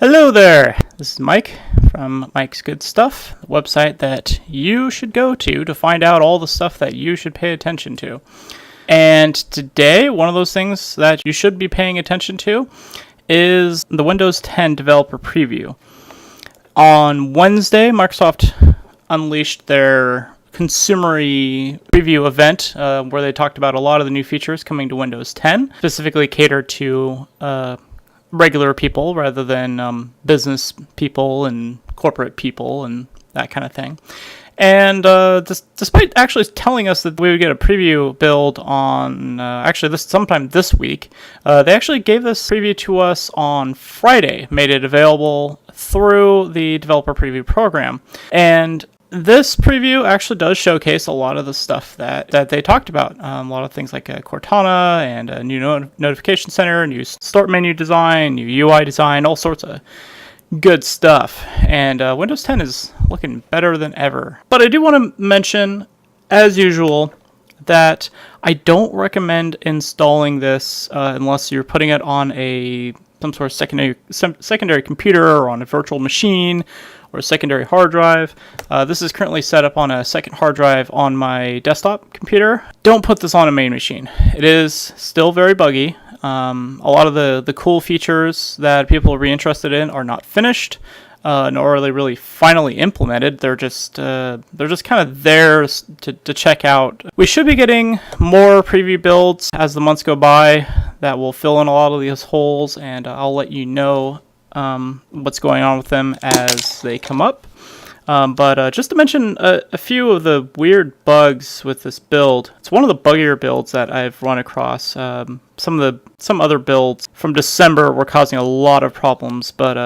Hello there, this is Mike from Mike's Good Stuff, the website that you should go to find out all the stuff that you should pay attention to. And today, one of those things that you should be paying attention to is the Windows 10 developer preview. On Wednesday, Microsoft unleashed their consumery preview event where they talked about a lot of the new features coming to Windows 10, specifically catered to regular people rather than business people and corporate people and that kind of thing. And despite actually telling us that we would get a preview build on sometime this week, they actually gave this preview to us on Friday, made it available through the developer preview program. And this preview actually does showcase a lot of the stuff that they talked about. A lot of things like Cortana and a new notification center, new start menu design, new UI design, all sorts of good stuff. And Windows 10 is looking better than ever. But I do want to mention, as usual, that I don't recommend installing this unless you're putting it on some sort of secondary computer or on a virtual machine or a secondary hard drive. This is currently set up on a second hard drive on my desktop computer. Don't put this on a main machine. It is still very buggy. A lot of the cool features that people will be interested in are not finished, nor are they really finally implemented. They're just kind of there to check out. We should be getting more preview builds as the months go by that will fill in a lot of these holes, and I'll let you know what's going on with them as they come up. But just to mention a few of the weird bugs with this build, it's one of the buggier builds that I've run across. Some other builds from December were causing a lot of problems, but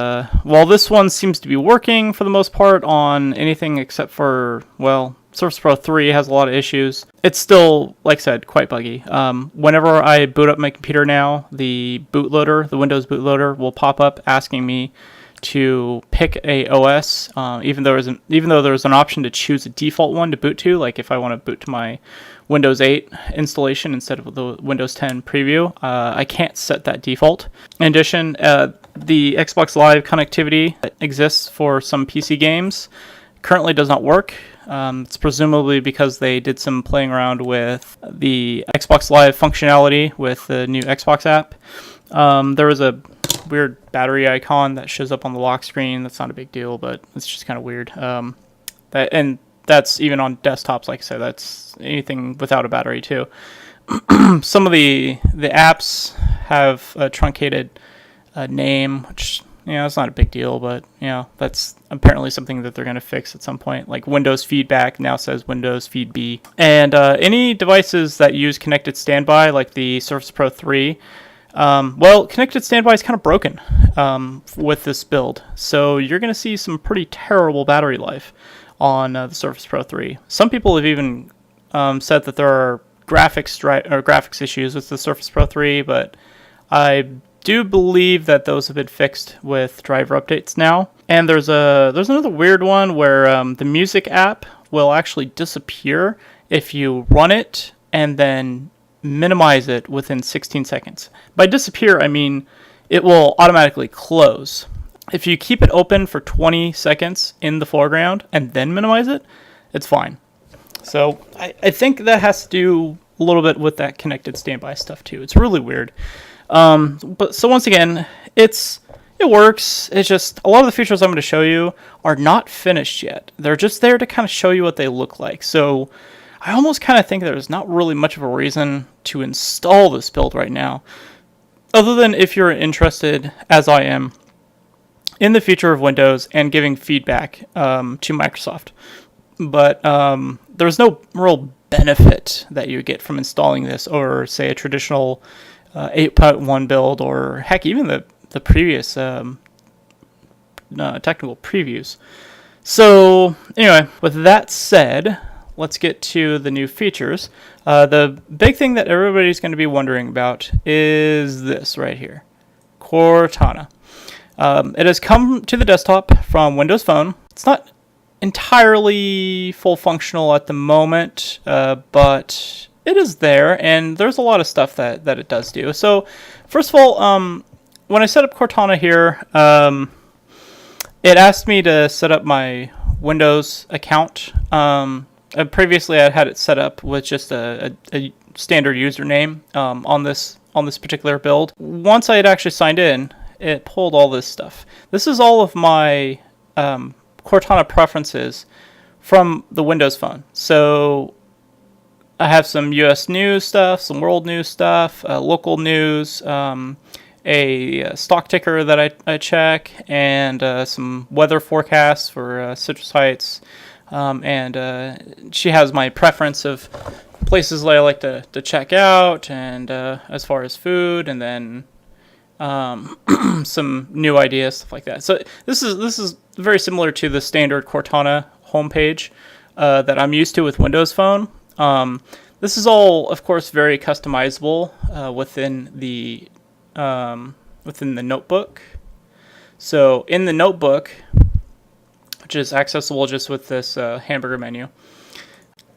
while this one seems to be working for the most part on anything except for, well, Surface Pro 3 has a lot of issues. It's still, like I said, quite buggy. Whenever I boot up my computer now, the Windows bootloader will pop up asking me to pick a OS, even though there's an option to choose a default one to boot to, like if I want to boot to my Windows 8 installation instead of the Windows 10 preview, I can't set that default. In addition, the Xbox Live connectivity that exists for some PC games currently does not work. It's presumably because they did some playing around with the Xbox Live functionality with the new Xbox app. There was a weird battery icon that shows up on the lock screen. That's not a big deal, but it's just kind of weird. That's even on desktops, like I said. That's anything without a battery too. Some of the apps have a truncated name, which it's not a big deal, but that's apparently something that they're going to fix at some point. Like Windows Feedback now says Windows Feed B, and any devices that use connected standby, like the Surface Pro 3. Connected standby is kind of broken with this build, so you're going to see some pretty terrible battery life on the Surface Pro 3. Some people have even said that there are graphics issues with the Surface Pro 3, but I do believe that those have been fixed with driver updates now. And there's another weird one where the music app will actually disappear if you run it and then minimize it within 16 seconds. By disappear, I mean it will automatically close. If you keep it open for 20 seconds in the foreground and then minimize it, it's fine. So I think that has to do a little bit with that connected standby stuff too. It's really weird. But once again, it works. It's just a lot of the features I'm going to show you are not finished yet. They're just there to kind of show you what they look like. So I almost kind of think there's not really much of a reason to install this build right now, other than if you're interested, as I am, in the future of Windows and giving feedback to Microsoft. But there's no real benefit that you get from installing this over, say, a traditional 8.1 build, or heck, even the previous technical previews. So anyway, with that said, let's get to the new features. The big thing that everybody's going to be wondering about is this right here, Cortana. It has come to the desktop from Windows Phone. It's not entirely full functional at the moment, but it is there, and there's a lot of stuff that it does do. So first of all, when I set up Cortana here, it asked me to set up my Windows account. Previously, I had it set up with just a standard username on this particular build. Once I had actually signed in, it pulled all this stuff. This is all of my Cortana preferences from the Windows Phone. So I have some U.S. news stuff, some world news stuff, local news, a stock ticker that I check, and some weather forecasts for Citrus Heights. And she has my preference of places that I like to check out, and as far as food, and then some new ideas, stuff like that. So this is very similar to the standard Cortana homepage that I'm used to with Windows Phone. This is all, of course, very customizable within the notebook. So in the notebook, which is accessible just with this hamburger menu,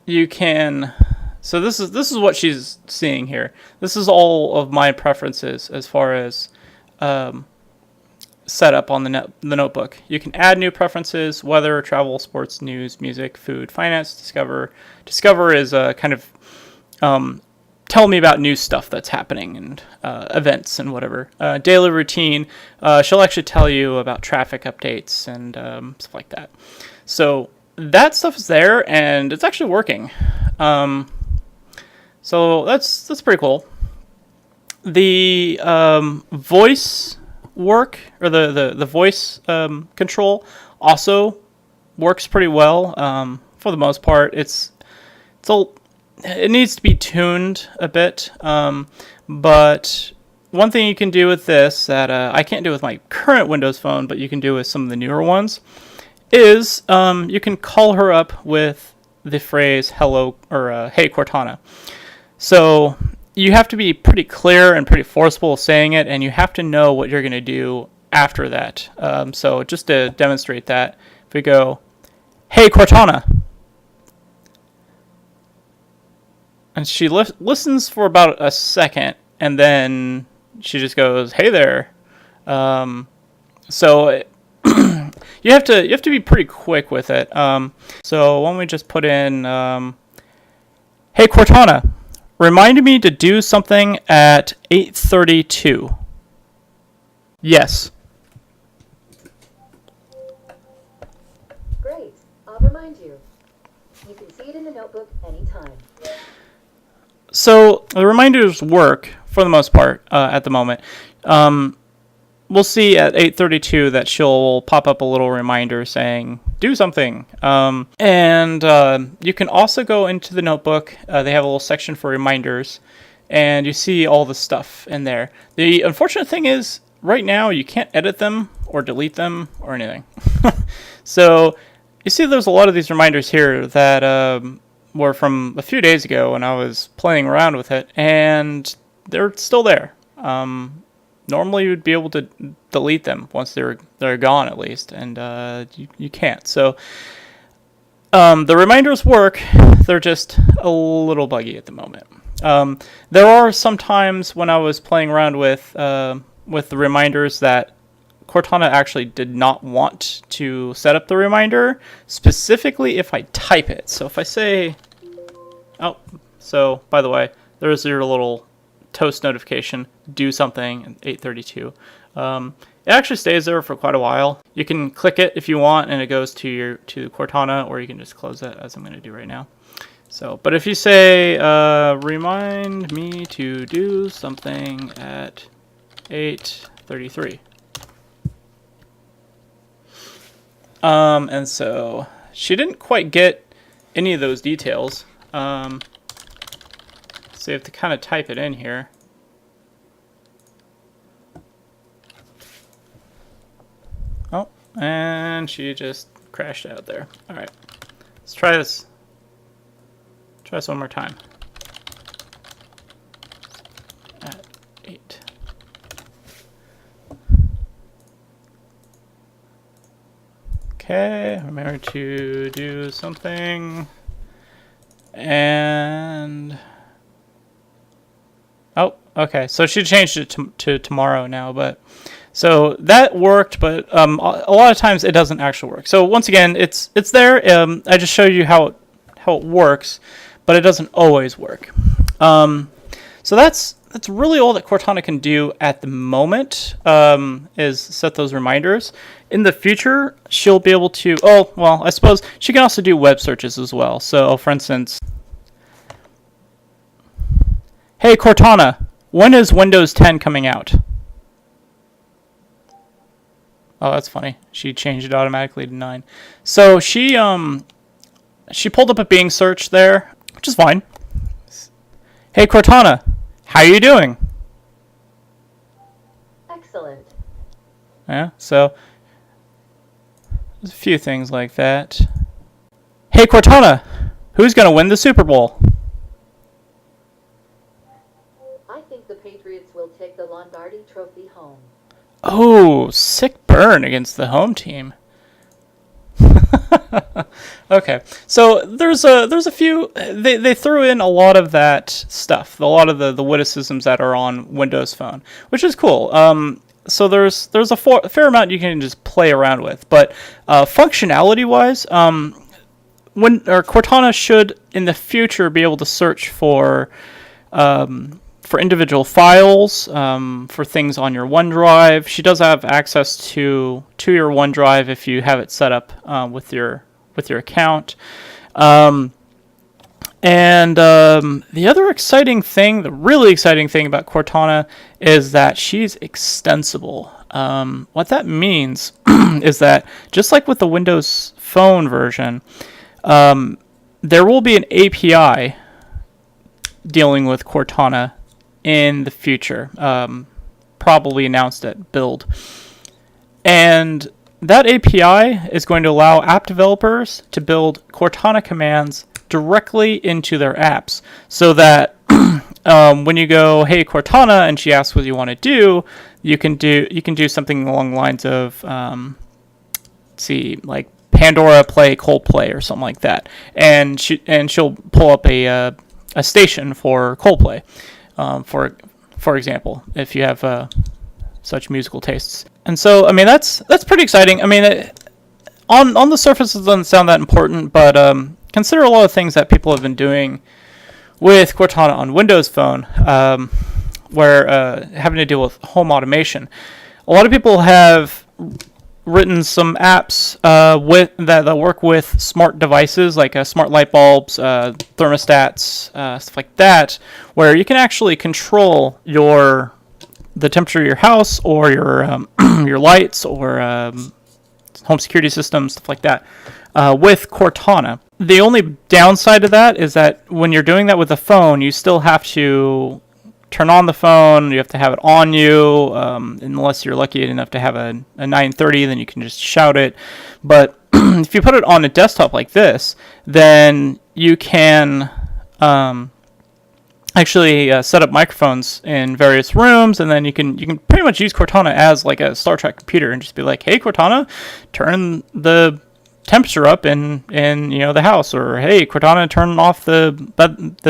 you can. So this is what she's seeing here. This is all of my preferences as far as setup on the notebook. You can add new preferences: weather, travel, sports, news, music, food, finance, discover. Discover is kind of tell me about new stuff that's happening and events and whatever. Daily routine. She'll actually tell you about traffic updates and stuff like that. So that stuff is there, and it's actually working. So that's pretty cool. The voice work, or the voice control, also works pretty well for the most part. It needs to be tuned a bit, but one thing you can do with this that I can't do with my current Windows Phone, but you can do with some of the newer ones, is you can call her up with the phrase "hello" or "hey Cortana." So you have to be pretty clear and pretty forceful saying it, and you have to know what you're going to do after that. So just to demonstrate that, if we go, "Hey Cortana," and she listens for about a second, and then she just goes, "Hey there." So you have to be pretty quick with it. So why don't we just put in, "Hey Cortana, remind me to do something at 8:32. Yes. Great. I'll remind you. You can see it in the notebook anytime. So the reminders work for the most part at the moment. We'll see at 8:32 that she'll pop up a little reminder saying, "Do something." And you can also go into the notebook. They have a little section for reminders, and you see all the stuff in there. The unfortunate thing is, right now, you can't edit them or delete them or anything. So you see there's a lot of these reminders here that were from a few days ago when I was playing around with it, and they're still there. Normally you'd be able to delete them once they're gone at least, and you can't. So the reminders work, they're just a little buggy at the moment. There are some times when I was playing around with the reminders that Cortana actually did not want to set up the reminder, specifically if I type it. So if I say, oh, so by the way, there's your little toast notification, do something at 8:32. It actually stays there for quite a while. You can click it if you want, and it goes to Cortana, or you can just close it, as I'm going to do right now. So, but if you say, remind me to do something at 8:33. And so she didn't quite get any of those details. So you have to kind of type it in here. Oh, and she just crashed out there. All right, let's try this. Try this one more time. At 8. Okay, remember to do something. And oh, okay. So she changed it to tomorrow now, but So that worked, but a lot of times it doesn't actually work. So once again, it's there. I just showed you how it works, but it doesn't always work. So that's really all that Cortana can do at the moment, is set those reminders. In the future, she'll be able to, I suppose she can also do web searches as well. So for instance, hey Cortana, when is Windows 10 coming out? Oh, that's funny. She changed it automatically to 9. So she pulled up a Bing search there, which is fine. Hey Cortana, how are you doing? Excellent. Yeah, so there's a few things like that. Hey Cortana, who's going to win the Super Bowl? I think the Patriots will take the Lombardi Trophy home. Oh, sick burn against the home team. Okay, so there's a few. They threw in a lot of that stuff, a lot of the witticisms that are on Windows Phone, which is cool. So there's a fair amount you can just play around with, but functionality wise, Cortana should in the future be able to search for individual files, for things on your OneDrive. She does have access to your OneDrive if you have it set up with your account. The other exciting thing, the really exciting thing about Cortana is that she's extensible. What that means is that just like with the Windows Phone version, there will be an API dealing with Cortana in the future, probably announced at Build. And that API is going to allow app developers to build Cortana commands directly into their apps, so that when you go, hey Cortana, and she asks what you want to do, you can do something along the lines of, like Pandora play Coldplay or something like that, and she'll pull up a station for Coldplay, for example, if you have such musical tastes. And so, I mean, that's pretty exciting. I mean, on the surface, it doesn't sound that important, but consider a lot of things that people have been doing with Cortana on Windows Phone, where having to deal with home automation. A lot of people have written some apps that work with smart devices, like smart light bulbs, thermostats, stuff like that, where you can actually control the temperature of your house, or your your lights, or home security systems, stuff like that, with Cortana. The only downside to that is that when you're doing that with the phone, you still have to turn on the phone. You have to have it on you, unless you're lucky enough to have a 930, then you can just shout it. But if you put it on a desktop like this, then you can actually set up microphones in various rooms, and then you can pretty much use Cortana as like a Star Trek computer and just be like, hey Cortana, turn the temperature up in the house, or hey Cortana, turn off the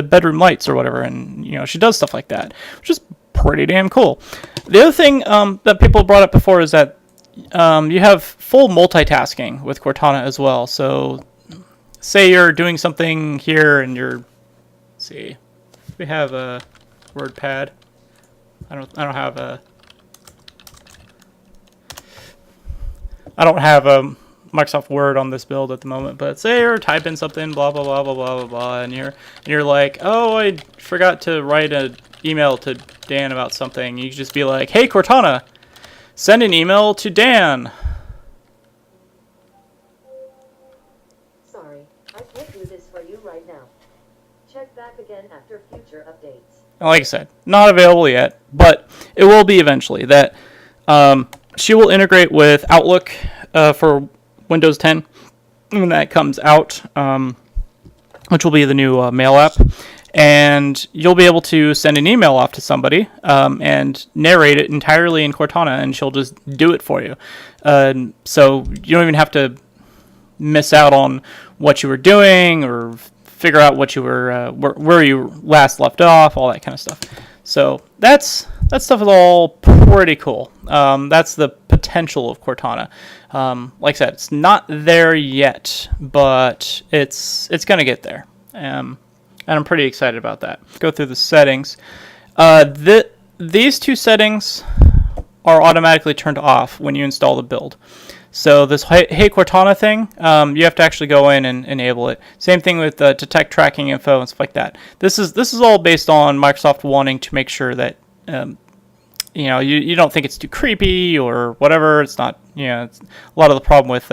bedroom lights or whatever, and she does stuff like that, which is pretty damn cool. The other thing that people brought up before is that you have full multitasking with Cortana as well. So say you're doing something here and let's see, we have a WordPad. I don't have a Microsoft Word on this build at the moment, but say you're typing something, blah blah blah blah blah blah blah, and you're like, oh, I forgot to write an email to Dan about something. You can just be like, hey Cortana, send an email to Dan. Sorry, I can't do this for you right now. Check back again after future updates. Like I said, not available yet, but it will be eventually. That she will integrate with Outlook for Windows 10 when that comes out, which will be the new mail app, and you'll be able to send an email off to somebody and narrate it entirely in Cortana, and she'll just do it for you. So you don't even have to miss out on what you were doing or figure out what you were where you last left off, all that kind of stuff. So that's that stuff is all pretty cool. That's the potential of Cortana. Like I said, it's not there yet, but it's going to get there. And I'm pretty excited about that. Go through the settings. These two settings are automatically turned off when you install the build. So this Hey Cortana thing, you have to actually go in and enable it. Same thing with detect tracking info and stuff like that. This is all based on Microsoft wanting to make sure that you don't think it's too creepy or whatever. It's not, it's a lot of the problem with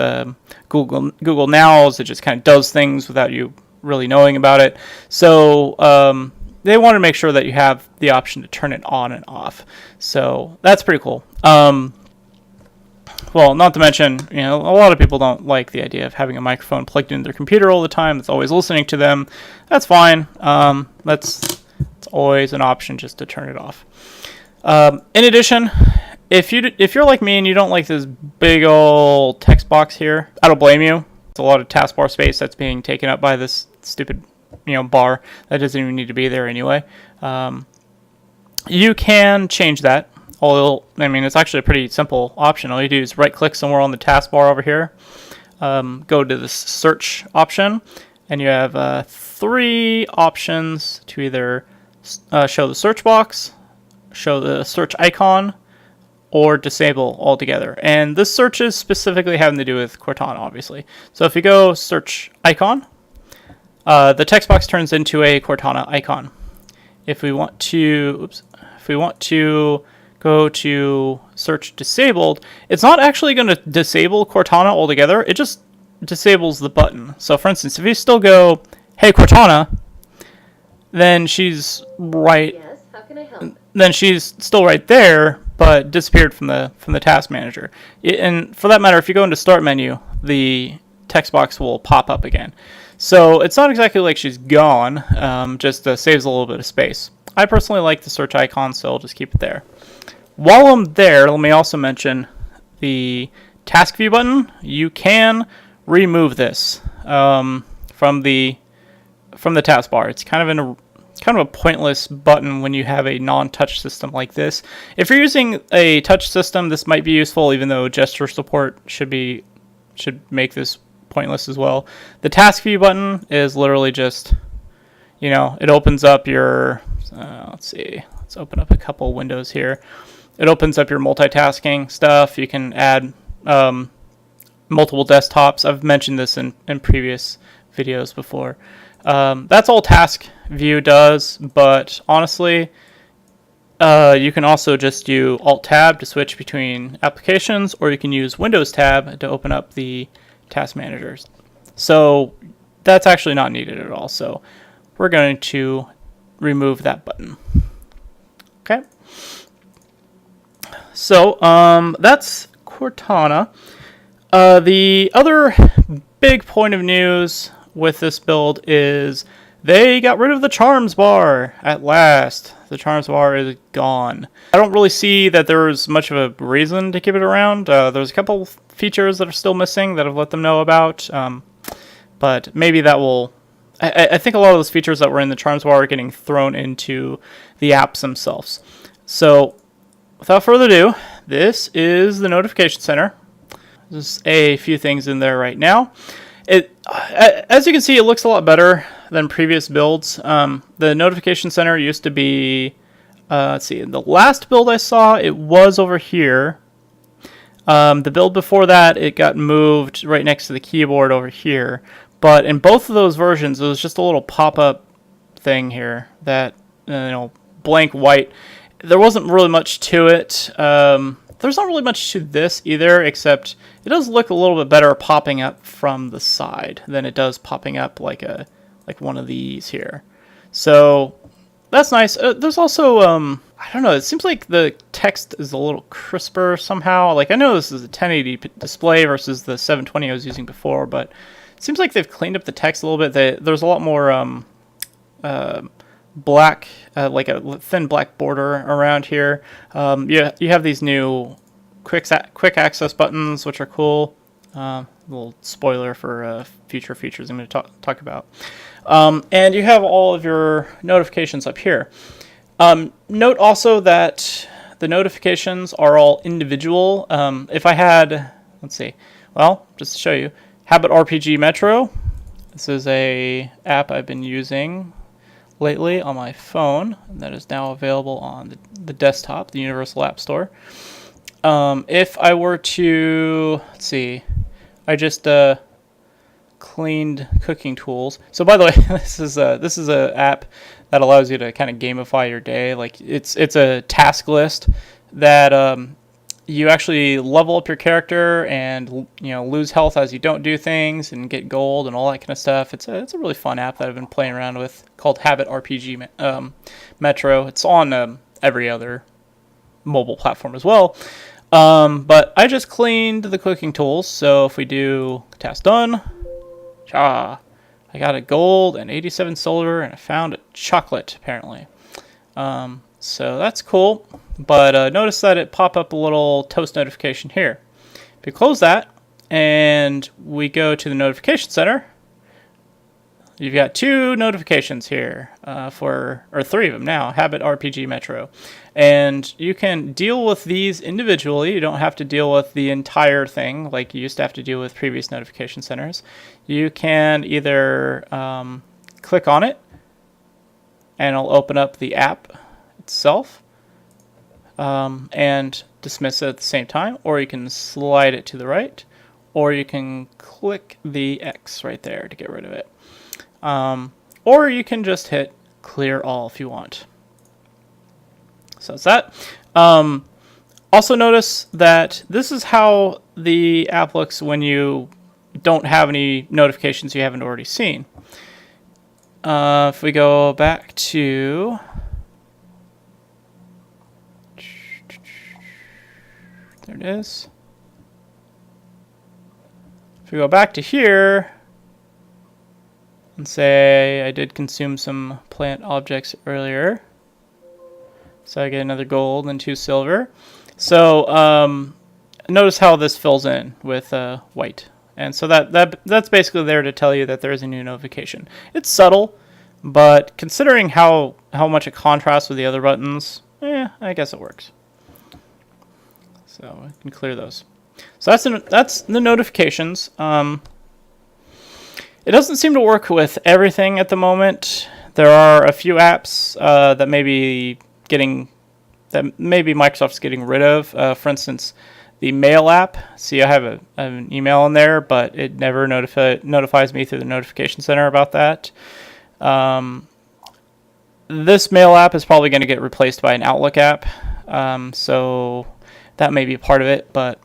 Google Now is it just kind of does things without you really knowing about it. So they want to make sure that you have the option to turn it on and off. So that's pretty cool. Well, not to mention, a lot of people don't like the idea of having a microphone plugged into their computer all the time. It's always listening to them. That's fine. It's always an option just to turn it off. In addition, if you're like me and you don't like this big old text box here, I don't blame you. It's a lot of taskbar space that's being taken up by this stupid, bar that doesn't even need to be there anyway. You can change that. It's actually a pretty simple option. All you do is right-click somewhere on the taskbar over here, go to the search option, and you have 3 options to either show the search box, show the search icon, or disable altogether. And this search is specifically having to do with Cortana, obviously. So if you go search icon, the text box turns into a Cortana icon. If we want to go to search disabled, it's not actually going to disable Cortana altogether. It just disables the button. So for instance, if you still go, hey Cortana, then she's right. Yes, how can I help? Then she's still right there, but disappeared from the task manager. And for that matter, if you go into start menu, the text box will pop up again. So it's not exactly like she's gone, just saves a little bit of space. I personally like the search icon, so I'll just keep it there. While I'm there, let me also mention the task view button. You can remove this from the taskbar. It's kind of a pointless button when you have a non-touch system like this. If you're using a touch system, this might be useful, even though gesture support should make this pointless as well. The task view button is literally just, it opens up your, let's open up a couple windows here. It opens up your multitasking stuff. You can add multiple desktops. I've mentioned this in previous videos before. That's all task view does, but honestly, you can also just do Alt-Tab to switch between applications, or you can use Windows Tab to open up the task managers. So that's actually not needed at all. So we're going to remove that button. Okay. So that's Cortana. The other big point of news with this build is they got rid of the charms bar at last. The charms bar is gone. I don't really see that there's much of a reason to keep it around. There's a couple features that are still missing that I've let them know about, but maybe that will... I think a lot of those features that were in the charms bar are getting thrown into the apps themselves. So without further ado, this is the notification center. There's a few things in there right now. As you can see, it looks a lot better than previous builds. The notification center used to be, let's see, in the last build I saw, it was over here. The build before that, it got moved right next to the keyboard over here. But in both of those versions, it was just a little pop-up thing here that, blank white. There wasn't really much to it. There's not really much to this either, except it does look a little bit better popping up from the side than it does popping up like one of these here. So that's nice. There's also, I don't know, it seems like the text is a little crisper somehow. Like, I know this is a 1080 display versus the 720 I was using before, but it seems like they've cleaned up the text a little bit. There's a lot more black, like a thin black border around here. You have these new quick access buttons, which are cool. A little spoiler for future features I'm going to talk about. And you have all of your notifications up here. Note also that the notifications are all individual. If I had, let's see, well, just to show you, Habit RPG Metro. This is a app I've been using lately on my phone that is now available on the desktop, the Universal App Store. If I were to, let's see, I just cleaned cooking tools. So by the way, this is a app that allows you to kind of gamify your day. Like it's a task list that you actually level up your character and lose health as you don't do things and get gold and all that kind of stuff. It's a really fun app that I've been playing around with called Habit RPG Metro. It's on every other mobile platform as well. But I just cleaned the cooking tools. So if we do task done, I got a gold and 87 silver, and I found a chocolate apparently. So that's cool. But notice that it popped up a little toast notification here. If you close that and we go to the notification center, you've got 2 notifications here or 3 of them now, Habit RPG Metro. And you can deal with these individually. You don't have to deal with the entire thing like you used to have to deal with previous notification centers. You can either click on it and it'll open up the app itself and dismiss it at the same time, or you can slide it to the right, or you can click the X right there to get rid of it. Or you can just hit clear all if you want. So that's that. Also notice that this is how the app looks when you don't have any notifications you haven't already seen. If we go back to... There it is. If we go back to here and say I did consume some plant objects earlier, so I get another gold and 2 silver. So notice how this fills in with white, and so that's basically there to tell you that there is a new notification. It's subtle, but considering how much it contrasts with the other buttons, I guess it works. So I can clear those. So that's the notifications. It doesn't seem to work with everything at the moment. There are a few apps that maybe Microsoft's getting rid of. For instance, the Mail app. See, I have an email in there, but it never notifies me through the notification center about that. This Mail app is probably going to get replaced by an Outlook app, so that may be part of it. But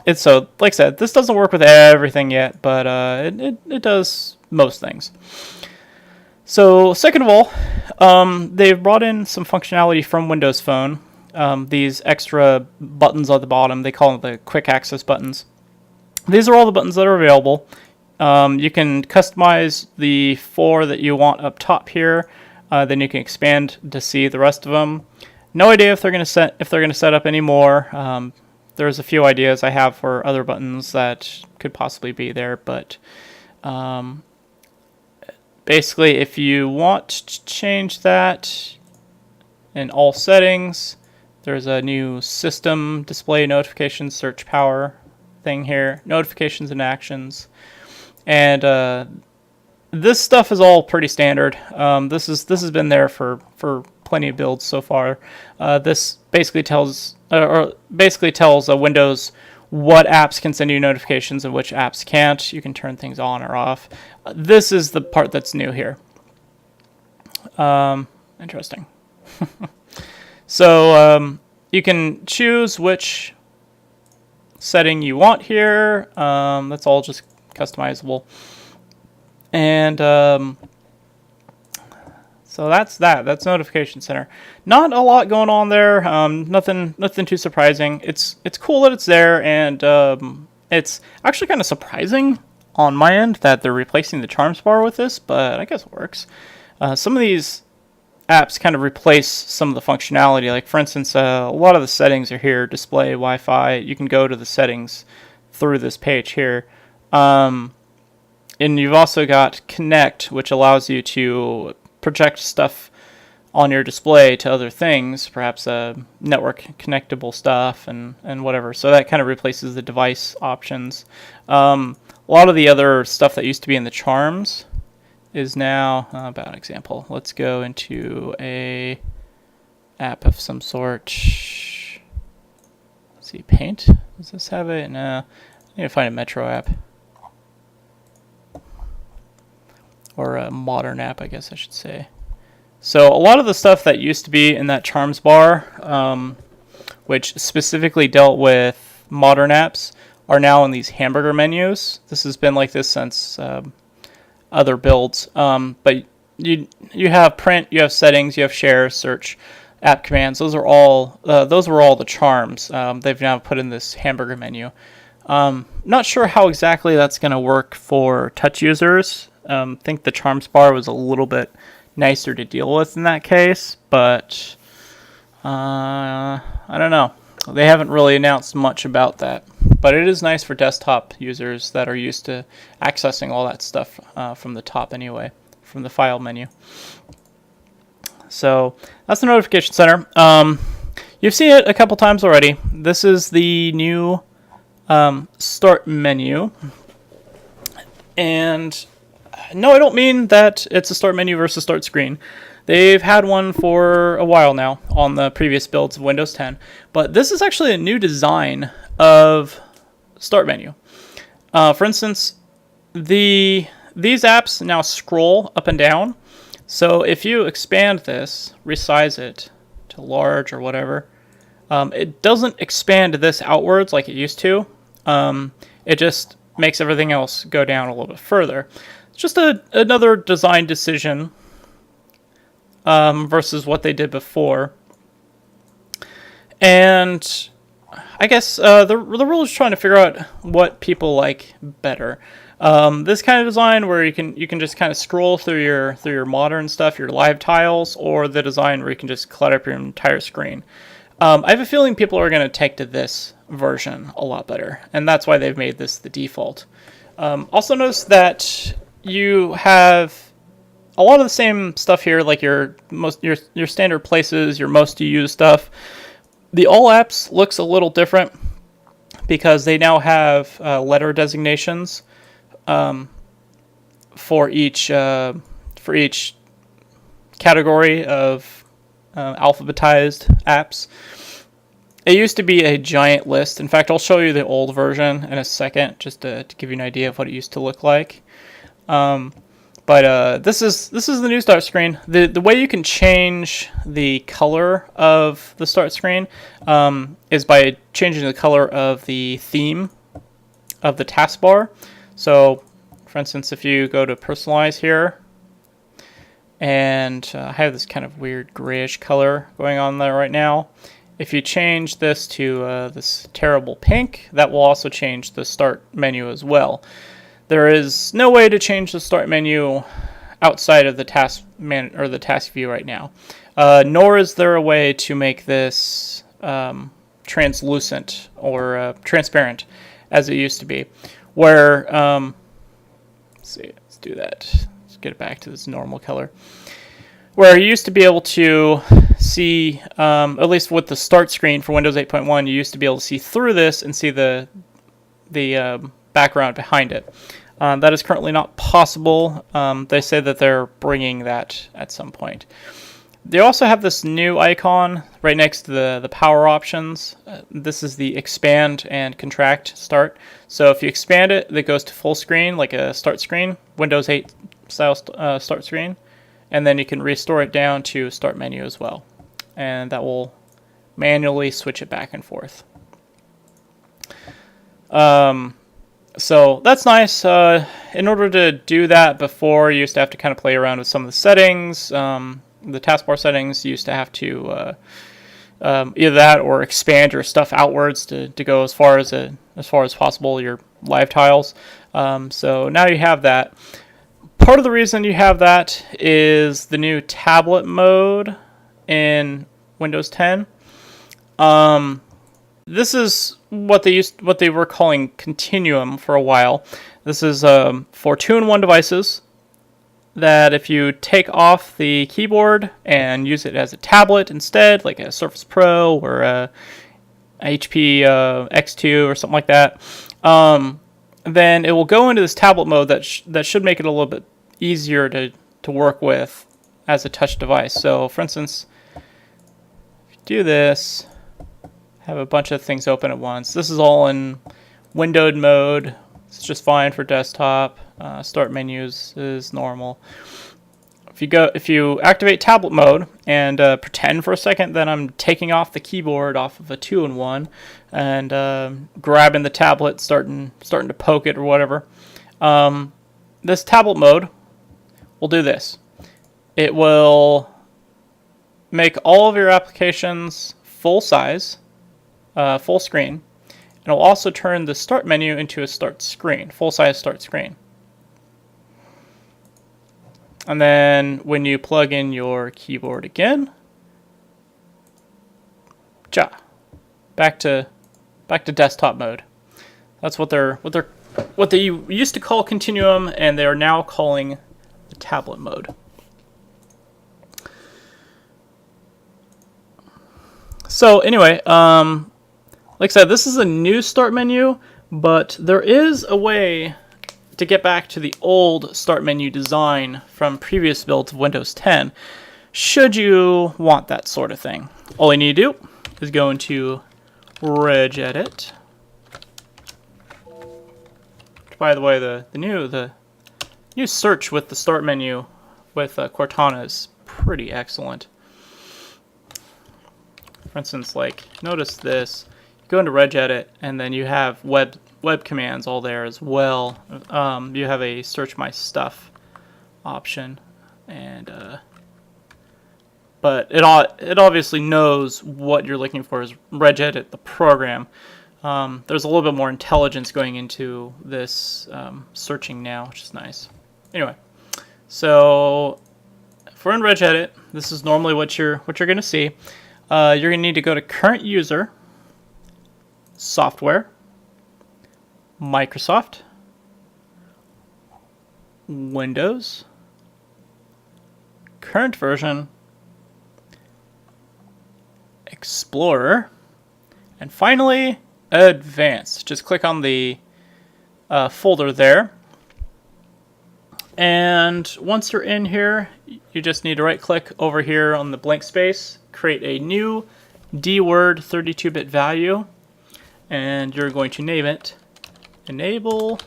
like I said, this doesn't work with everything yet, but it does most things. So second of all, they've brought in some functionality from Windows Phone. These extra buttons on the bottom, they call them the quick access buttons. These are all the buttons that are available. You can customize the 4 that you want up top here. Then you can expand to see the rest of them. No idea if they're going to set up any more. There's a few ideas I have for other buttons that could possibly be there, but basically, if you want to change that in all settings, there's a new system display notifications search power thing here, notifications and actions, and this stuff is all pretty standard. This has been there for plenty of builds so far. This basically tells Windows what apps can send you notifications and which apps can't. You can turn things on or off. This is the part that's new here. Interesting. So you can choose which setting you want here. That's all just customizable. And so that's that. That's Notification Center. Not a lot going on there. Nothing too surprising. It's cool that it's there, and it's actually kind of surprising on my end that they're replacing the Charms bar with this, but I guess it works. Some of these apps kind of replace some of the functionality. Like for instance, a lot of the settings are here. Display, Wi-Fi. You can go to the settings through this page here. And you've also got Connect, which allows you to project stuff on your display to other things, perhaps network connectable stuff and whatever. So that kind of replaces the device options. A lot of the other stuff that used to be in the charms is now about an example. Let's go into a app of some sort. Let's see, Paint. Does this have it? No. I need to find a Metro app. Or a modern app, I guess I should say. So a lot of the stuff that used to be in that charms bar, which specifically dealt with modern apps, are now in these hamburger menus. This has been like this since other builds. But you have print, you have settings, you have share, search, app commands. Those were all the charms. They've now put in this hamburger menu. Not sure how exactly that's going to work for touch users. I think the charms bar was a little bit nicer to deal with in that case, but I don't know. They haven't really announced much about that, but it is nice for desktop users that are used to accessing all that stuff from the top anyway, from the file menu. So that's the notification center. You've seen it a couple times already. This is the new start menu, and no, I don't mean that it's a start menu versus start screen. They've had one for a while now on the previous builds of Windows 10, but this is actually a new design of start menu. For instance, these apps now scroll up and down. So if you expand this, resize it to large or whatever, it doesn't expand this outwards like it used to. It just makes everything else go down a little bit further. It's just another design decision versus what they did before. And I guess the rule is trying to figure out what people like better. This kind of design where you can just kind of scroll through your modern stuff, your live tiles, or the design where you can just clutter up your entire screen. I have a feeling people are going to take to this version a lot better, and that's why they've made this the default. Also notice that you have a lot of the same stuff here, like your standard places, your most used stuff. The all apps looks a little different because they now have letter designations for each category of alphabetized apps. It used to be a giant list. In fact, I'll show you the old version in a second, just to give you an idea of what it used to look like. But this is the new start screen. The way you can change the color of the start screen is by changing the color of the theme of the taskbar. So, for instance, if you go to personalize here, and I have this kind of weird grayish color going on there right now. If you change this to this terrible pink, that will also change the start menu as well. There is no way to change the start menu outside of the task view right now. Nor is there a way to make this translucent or transparent as it used to be. Where let's do that. Let's get it back to this normal color. Where you used to be able to see, at least with the start screen for Windows 8.1, you used to be able to see through this and see the background behind it. That is currently not possible. They say that they're bringing that at some point. They also have this new icon right next to the power options. This is the expand and contract start. So if you expand it, it goes to full screen, like a start screen, Windows 8 style start screen. And then you can restore it down to start menu as well. And that will manually switch it back and forth. So that's nice. In order to do that before, you used to have to kind of play around with some of the settings. The taskbar settings, you used to have to either that or expand your stuff outwards to go as far as possible, your live tiles. So now you have that. Part of the reason you have that is the new tablet mode in Windows 10. This is what they were calling Continuum for a while. This is for 2-in-1 devices. that if you take off the keyboard and use it as a tablet instead, like a Surface Pro or a HP X2 or something like that, then it will go into this tablet mode that should make it a little bit easier to work with as a touch device. So for instance, if you do this, have a bunch of things open at once. This is all in windowed mode. It's just fine for desktop. Start menus is normal. If you activate tablet mode and pretend for a second that I'm taking off the keyboard off of a 2-in-1 and grabbing the tablet, starting to poke it or whatever, this tablet mode will do this. It will make all of your applications full size, full screen. And it'll also turn the start menu into a start screen, full-size start screen. And then when you plug in your keyboard again, back to desktop mode. That's what they used to call Continuum, and they are now calling the tablet mode. So anyway, like I said, this is a new start menu, but there is a way to get back to the old start menu design from previous builds of Windows 10, should you want that sort of thing. All you need to do is go into regedit. By the way, the new search with the start menu with Cortana is pretty excellent. For instance, like, notice this. Go into regedit, and then you have web commands all there as well. You have a search my stuff option, and but it obviously knows what you're looking for is regedit, the program. There's a little bit more intelligence going into this searching now, which is nice. Anyway, so if we're in regedit, this is normally what you're going to see. You're going to need to go to current user, software, Microsoft, Windows, current version, Explorer, and finally Advanced. Just click on the folder there, and once you're in here, you just need to right click over here on the blank space, create a new dword 32-bit value, and you're going to name it Enable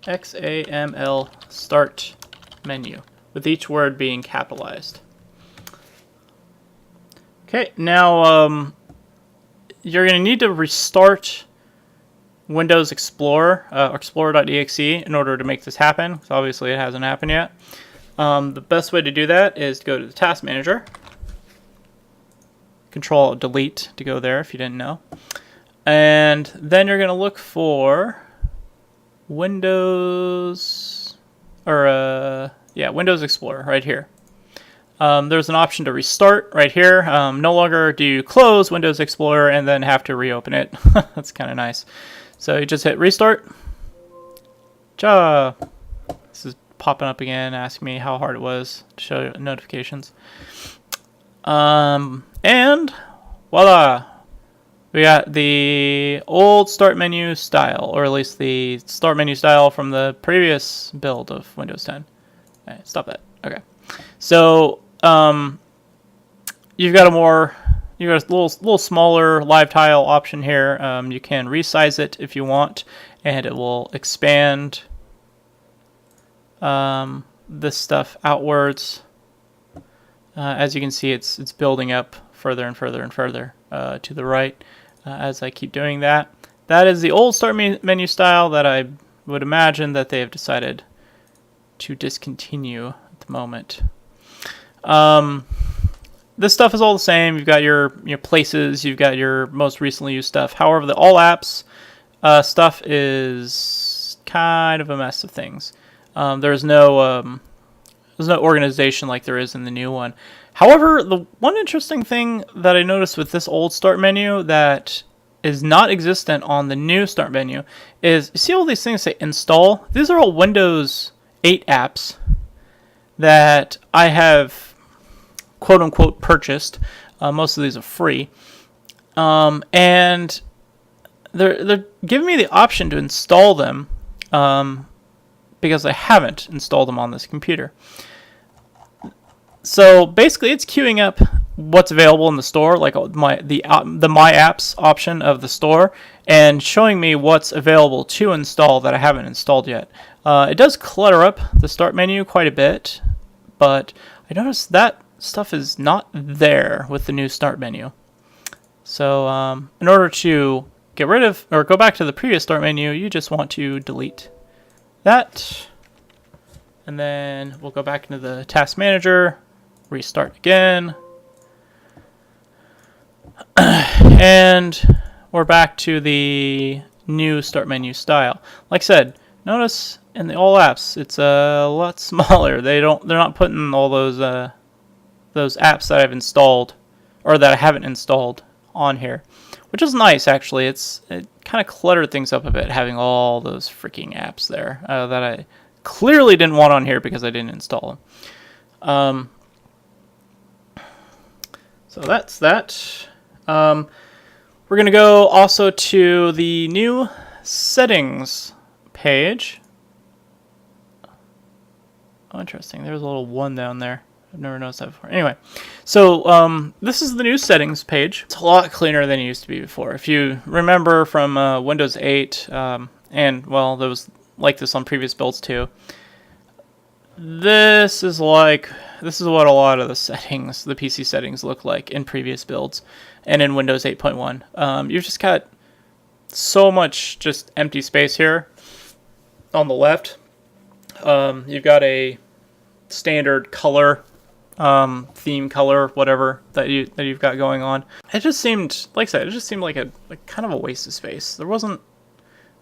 XAML Start Menu, with each word being capitalized. Okay, now you're going to need to restart Windows Explorer, Explorer.exe, in order to make this happen, because obviously it hasn't happened yet. The best way to do that is to go to the Task Manager, Control-Delete to go there if you didn't know. And then you're going to look for Windows, or Windows Explorer right here. There's an option to restart right here. No longer do you close Windows Explorer and then have to reopen it. That's kind of nice. So you just hit restart. This is popping up again, asking me how hard it was to show notifications. And voila! We got the old start menu style, or at least the start menu style from the previous build of Windows 10. Okay, stop that. Okay. So you've got a little smaller live tile option here. You can resize it if you want, and it will expand this stuff outwards. As you can see, it's building up further and further and further to the right. As I keep doing that. That is the old start menu style that I would imagine that they have decided to discontinue at the moment. This stuff is all the same. You've got your places, you've got your most recently used stuff. However, the all apps stuff is kind of a mess of things. There's no organization like there is in the new one. However, the one interesting thing that I noticed with this old start menu that is not existent on the new start menu is, you see all these things say install? These are all Windows 8 apps. that I have quote unquote purchased. Most of these are free. And they're giving me the option to install them because I haven't installed them on this computer. So basically, it's queuing up what's available in the store, like the My Apps option of the store, and showing me what's available to install that I haven't installed yet. It does clutter up the start menu quite a bit, but I noticed that stuff is not there with the new start menu. So in order to get rid of or go back to the previous start menu, you just want to delete that, and then we'll go back into the task manager, restart again, and we're back to the new start menu style. Like I said, notice in the all apps it's a lot smaller. They're not putting all those apps that I've installed or that I haven't installed on here, which is nice actually. It kind of cluttered things up a bit having all those freaking apps there that I clearly didn't want on here because I didn't install them. So that's that. We're going to go also to the new settings page. Oh, interesting. There's a little 1 down there. I've never noticed that before. Anyway, so this is the new settings page. It's a lot cleaner than it used to be before. If you remember from Windows 8, and, well, there was like this on previous builds too, this is what a lot of the settings, the PC settings, look like in previous builds and in Windows 8.1. You've just got so much just empty space here on the left. You've got a standard color, theme color, whatever that you've got going on. It just seemed, like I said, it just seemed like kind of a waste of space. There wasn't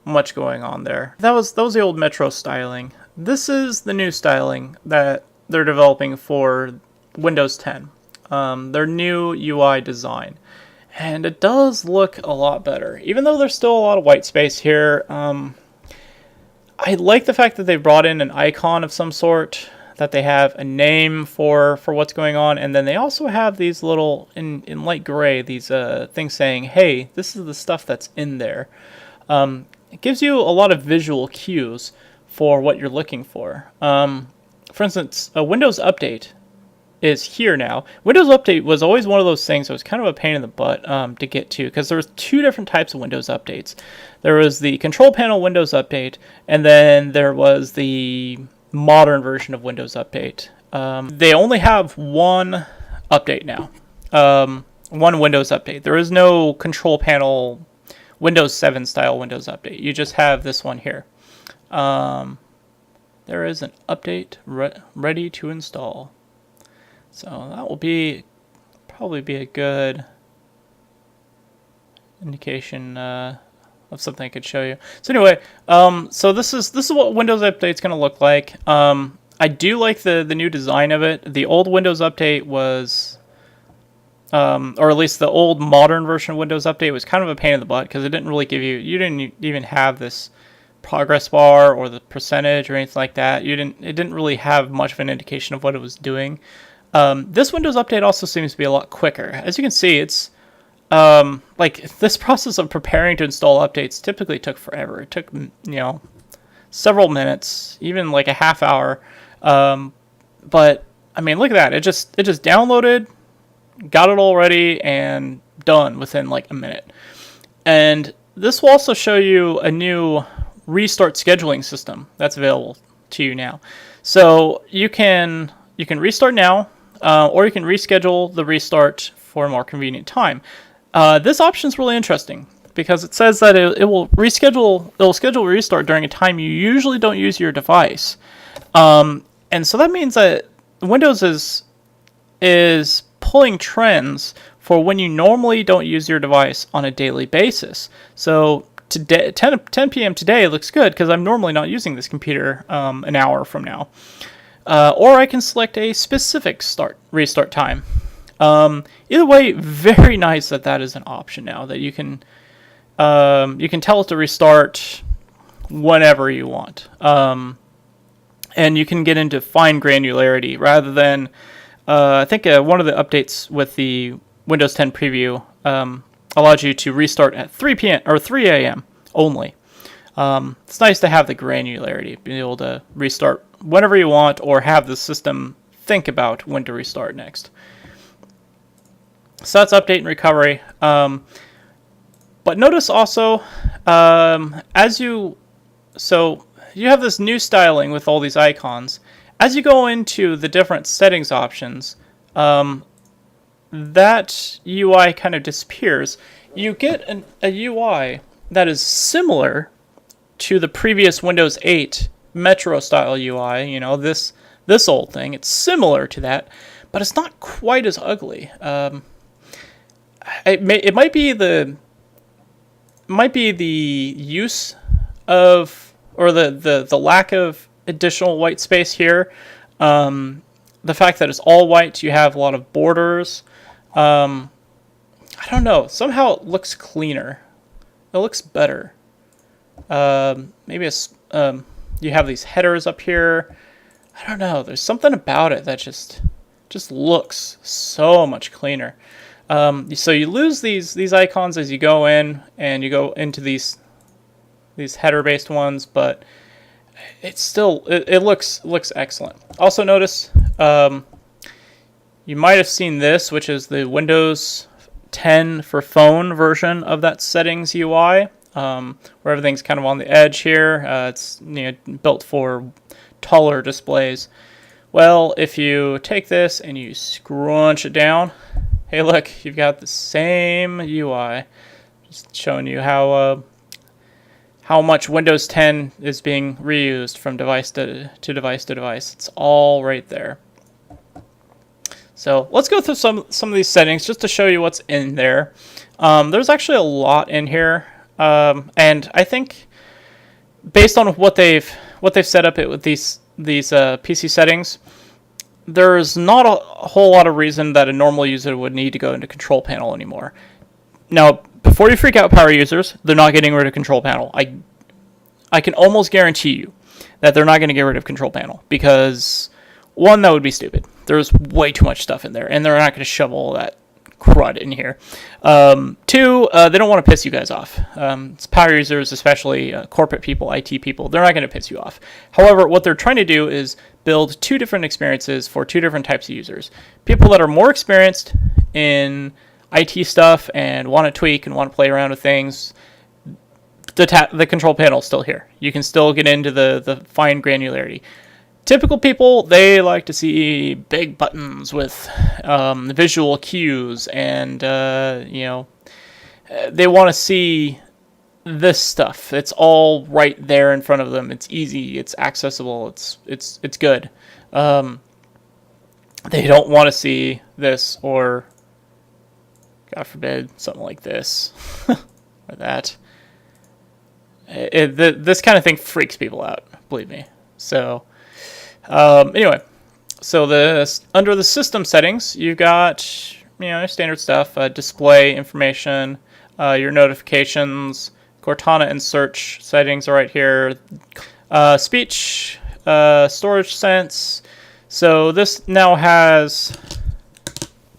much going on there. That was the old Metro styling. This is the new styling that they're developing for Windows 10. Their new UI design. And it does look a lot better. Even though there's still a lot of white space here, I like the fact that they brought in an icon of some sort, that they have a name for what's going on, and then they also have these little, in light gray, these things saying, hey, this is the stuff that's in there. It gives you a lot of visual cues for what you're looking for. For instance, a Windows Update is here now. Windows Update was always one of those things that was kind of a pain in the butt to get to, because there was 2 different types of Windows Updates. There was the Control Panel Windows Update, and then there was the modern version of Windows Update. They only have one update now. One Windows Update. There is no Control Panel Windows 7 style Windows Update. You just have this one here. There is an update ready to install. So that will probably be a good indication of something I could show you. So anyway, so this is what Windows Update's going to look like. I do like the new design of it. The old Windows Update was, or at least the old modern version of Windows Update was kind of a pain in the butt because it didn't really give you didn't even have this progress bar or the percentage or anything like that. It didn't really have much of an indication of what it was doing. This Windows Update also seems to be a lot quicker. As you can see, it's like this process of preparing to install updates typically took forever. It took several minutes, even like a half hour. But I mean, look at that. It just downloaded, got it all ready, and done within like a minute. And this will also show you a new restart scheduling system that's available to you now. So you can restart now, or you can reschedule the restart for a more convenient time. This option is really interesting because it says that it will schedule a restart during a time you usually don't use your device. And so that means that Windows is pulling trends for when you normally don't use your device on a daily basis. So today, 10 p.m. today looks good because I'm normally not using this computer an hour from now. Or I can select a specific restart time. Either way, very nice that is an option now, that you can tell it to restart whenever you want. and you can get into fine granularity rather than I think one of the updates with the Windows 10 preview allows you to restart at 3 p.m. or 3 a.m. only. It's nice to have the granularity, being able to restart whenever you want or have the system think about when to restart next. So that's update and recovery. But notice also, so you have this new styling with all these icons. As you go into the different settings options, that UI kind of disappears. You get a UI that is similar to the previous Windows 8 Metro style UI. You know, this old thing. It's similar to that, but it's not quite as ugly. It might be the use of, or the lack of additional white space here. The fact that it's all white, you have a lot of borders. I don't know. Somehow it looks cleaner. It looks better. Maybe it's you have these headers up here. I don't know. There's something about it that just looks so much cleaner. So you lose these icons as you go in, and you go into these header-based ones, but it's still it looks excellent. Also notice you might have seen this, which is the Windows 10 for phone version of that settings UI, where everything's kind of on the edge here. It's built for taller displays. Well, if you take this and you scrunch it down, hey, look, you've got the same UI. Just showing you how much Windows 10 is being reused from device to device to device. It's all right there. So let's go through some of these settings just to show you what's in there. There's actually a lot in here, and I think based on what they've set up with these PC settings, there's not a whole lot of reason that a normal user would need to go into Control Panel anymore. Now, before you freak out, power users, they're not getting rid of Control Panel. I can almost guarantee you that they're not going to get rid of Control Panel because, one, that would be stupid. There's way too much stuff in there, and they're not going to shove all that crud in here. Two, they don't want to piss you guys off. It's power users, especially corporate people, IT people, they're not going to piss you off. However, what they're trying to do is build two different experiences for two different types of users. People that are more experienced in IT stuff and want to tweak and want to play around with things, the control panel is still here. You can still get into the fine granularity. Typical people, they like to see big buttons with visual cues, and they want to see this stuff. It's all right there in front of them. It's easy. It's accessible. It's good. They don't want to see this, or God forbid, something like this or that. This kind of thing freaks people out. Believe me. So. Anyway, so under the system settings, you've got standard stuff: display information, your notifications, Cortana and search settings are right here. Speech, storage sense. So this now has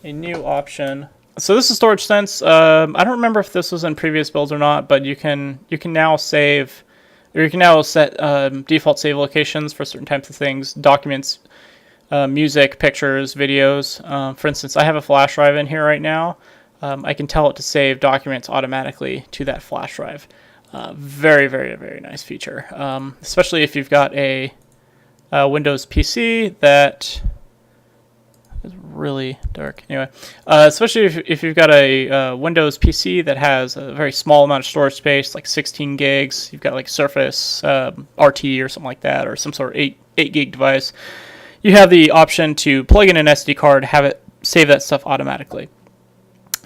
a new option. So this is storage sense. I don't remember if this was in previous builds or not, but you can now save. Or you can now set default save locations for certain types of things, documents, music, pictures, videos. For instance, I have a flash drive in here right now. I can tell it to save documents automatically to that flash drive. Very, very, very nice feature, especially if you've got a Windows PC that is really dark. Anyway, especially if you've got a Windows PC that has a very small amount of storage space, like 16 gigs. You've got like Surface RT or something like that, or some sort of 8 gig device. You have the option to plug in an SD card, have it save that stuff automatically.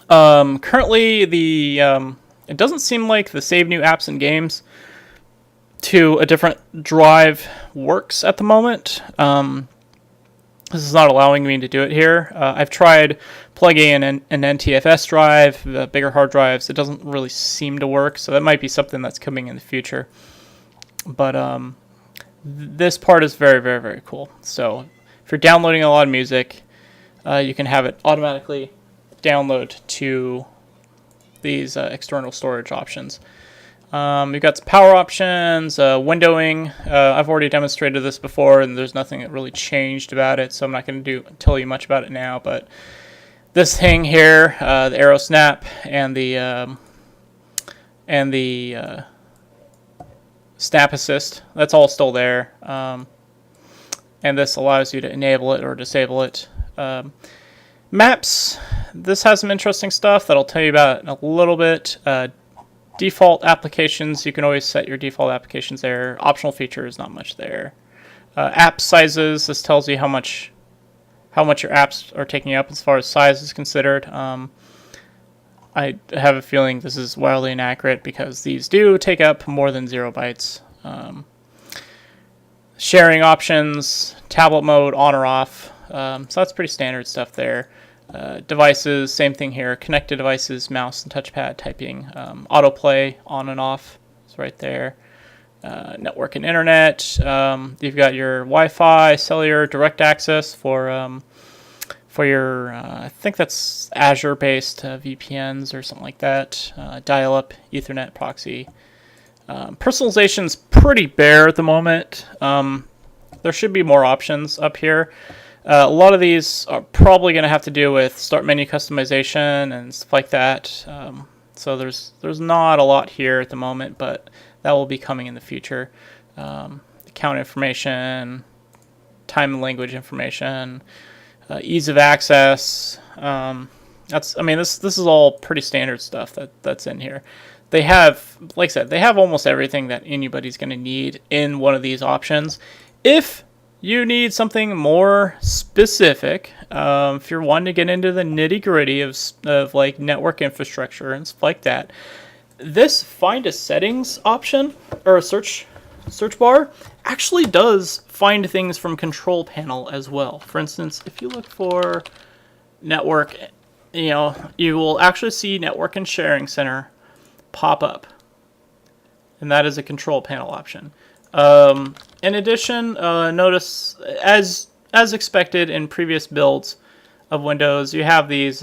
Currently, it doesn't seem like the save new apps and games to a different drive works at the moment. This is not allowing me to do it here. I've tried plugging in an NTFS drive, the bigger hard drives. It doesn't really seem to work, so that might be something that's coming in the future. But this part is very, very, very cool. So if you're downloading a lot of music, you can have it automatically download to these external storage options. You've got some power options, windowing. I've already demonstrated this before, and there's nothing that really changed about it, so I'm not going to tell you much about it now. But this thing here, the arrow snap and the snap assist, that's all still there. And this allows you to enable it or disable it. Maps, this has some interesting stuff that I'll tell you about in a little bit. Default applications, you can always set your default applications there. Optional features, not much there. App sizes, this tells you how much your apps are taking up as far as size is considered. I have a feeling this is wildly inaccurate because these do take up more than 0 bytes. Sharing options, tablet mode, on or off. So that's pretty standard stuff there. Devices, same thing here. Connected devices, mouse and touchpad typing. Autoplay, on and off, is right there. Network and internet. You've got your Wi-Fi, cellular, direct access for your, I think that's Azure-based VPNs or something like that. Dial-up, Ethernet proxy. Personalization's pretty bare at the moment. There should be more options up here. A lot of these are probably going to have to do with start menu customization and stuff like that. So there's not a lot here at the moment, but that will be coming in the future. Account information, time and language information, ease of access. This is all pretty standard stuff that's in here. They have, like I said, they have almost everything that anybody's going to need in one of these options. If you need something more specific, if you're wanting to get into the nitty-gritty of like network infrastructure and stuff like that, this find a settings option or a search bar actually does find things from control panel as well. For instance, if you look for network, you will actually see network and sharing center pop up, and that is a control panel option. In addition, notice as expected in previous builds of Windows, you have these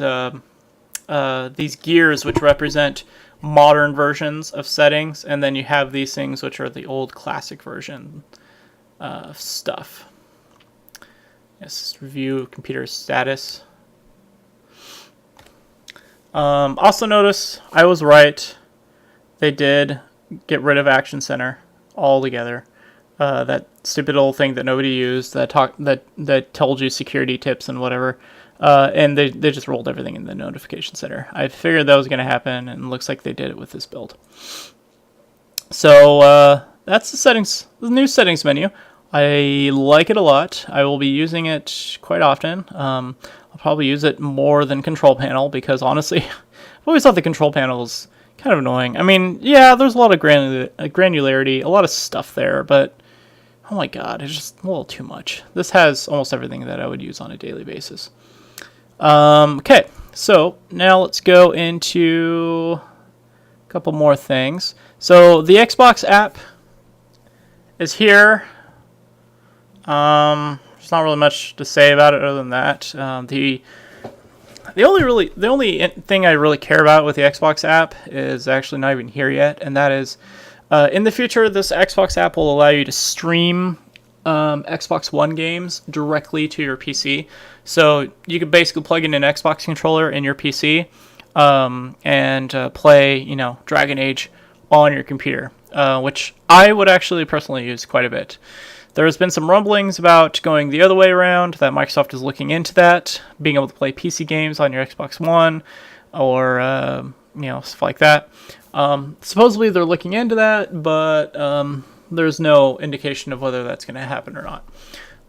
gears which represent modern versions of settings, and then you have these things which are the old classic version stuff. Yes, review computer status. Also notice I was right. They did get rid of Action Center altogether. That stupid old thing that nobody used that told you security tips and whatever. And they just rolled everything in the notification center. I figured that was going to happen, and it looks like they did it with this build. So that's the new settings menu. I like it a lot. I will be using it quite often. I'll probably use it more than control panel because honestly, I've always thought the control panel is kind of annoying. I mean, yeah, there's a lot of granularity, a lot of stuff there, but oh my god, it's just a little too much. This has almost everything that I would use on a daily basis. Okay, so now let's go into a couple more things. So the Xbox app is here. There's not really much to say about it other than that. The only thing I really care about with the Xbox app is actually not even here yet, and that is in the future, this Xbox app will allow you to stream Xbox One games directly to your PC. So you could basically plug in an Xbox controller in your PC and play, Dragon Age on your computer, which I would actually personally use quite a bit. There has been some rumblings about going the other way around, that Microsoft is looking into that, being able to play PC games on your Xbox One or, stuff like that. Supposedly they're looking into that, but there's no indication of whether that's going to happen or not.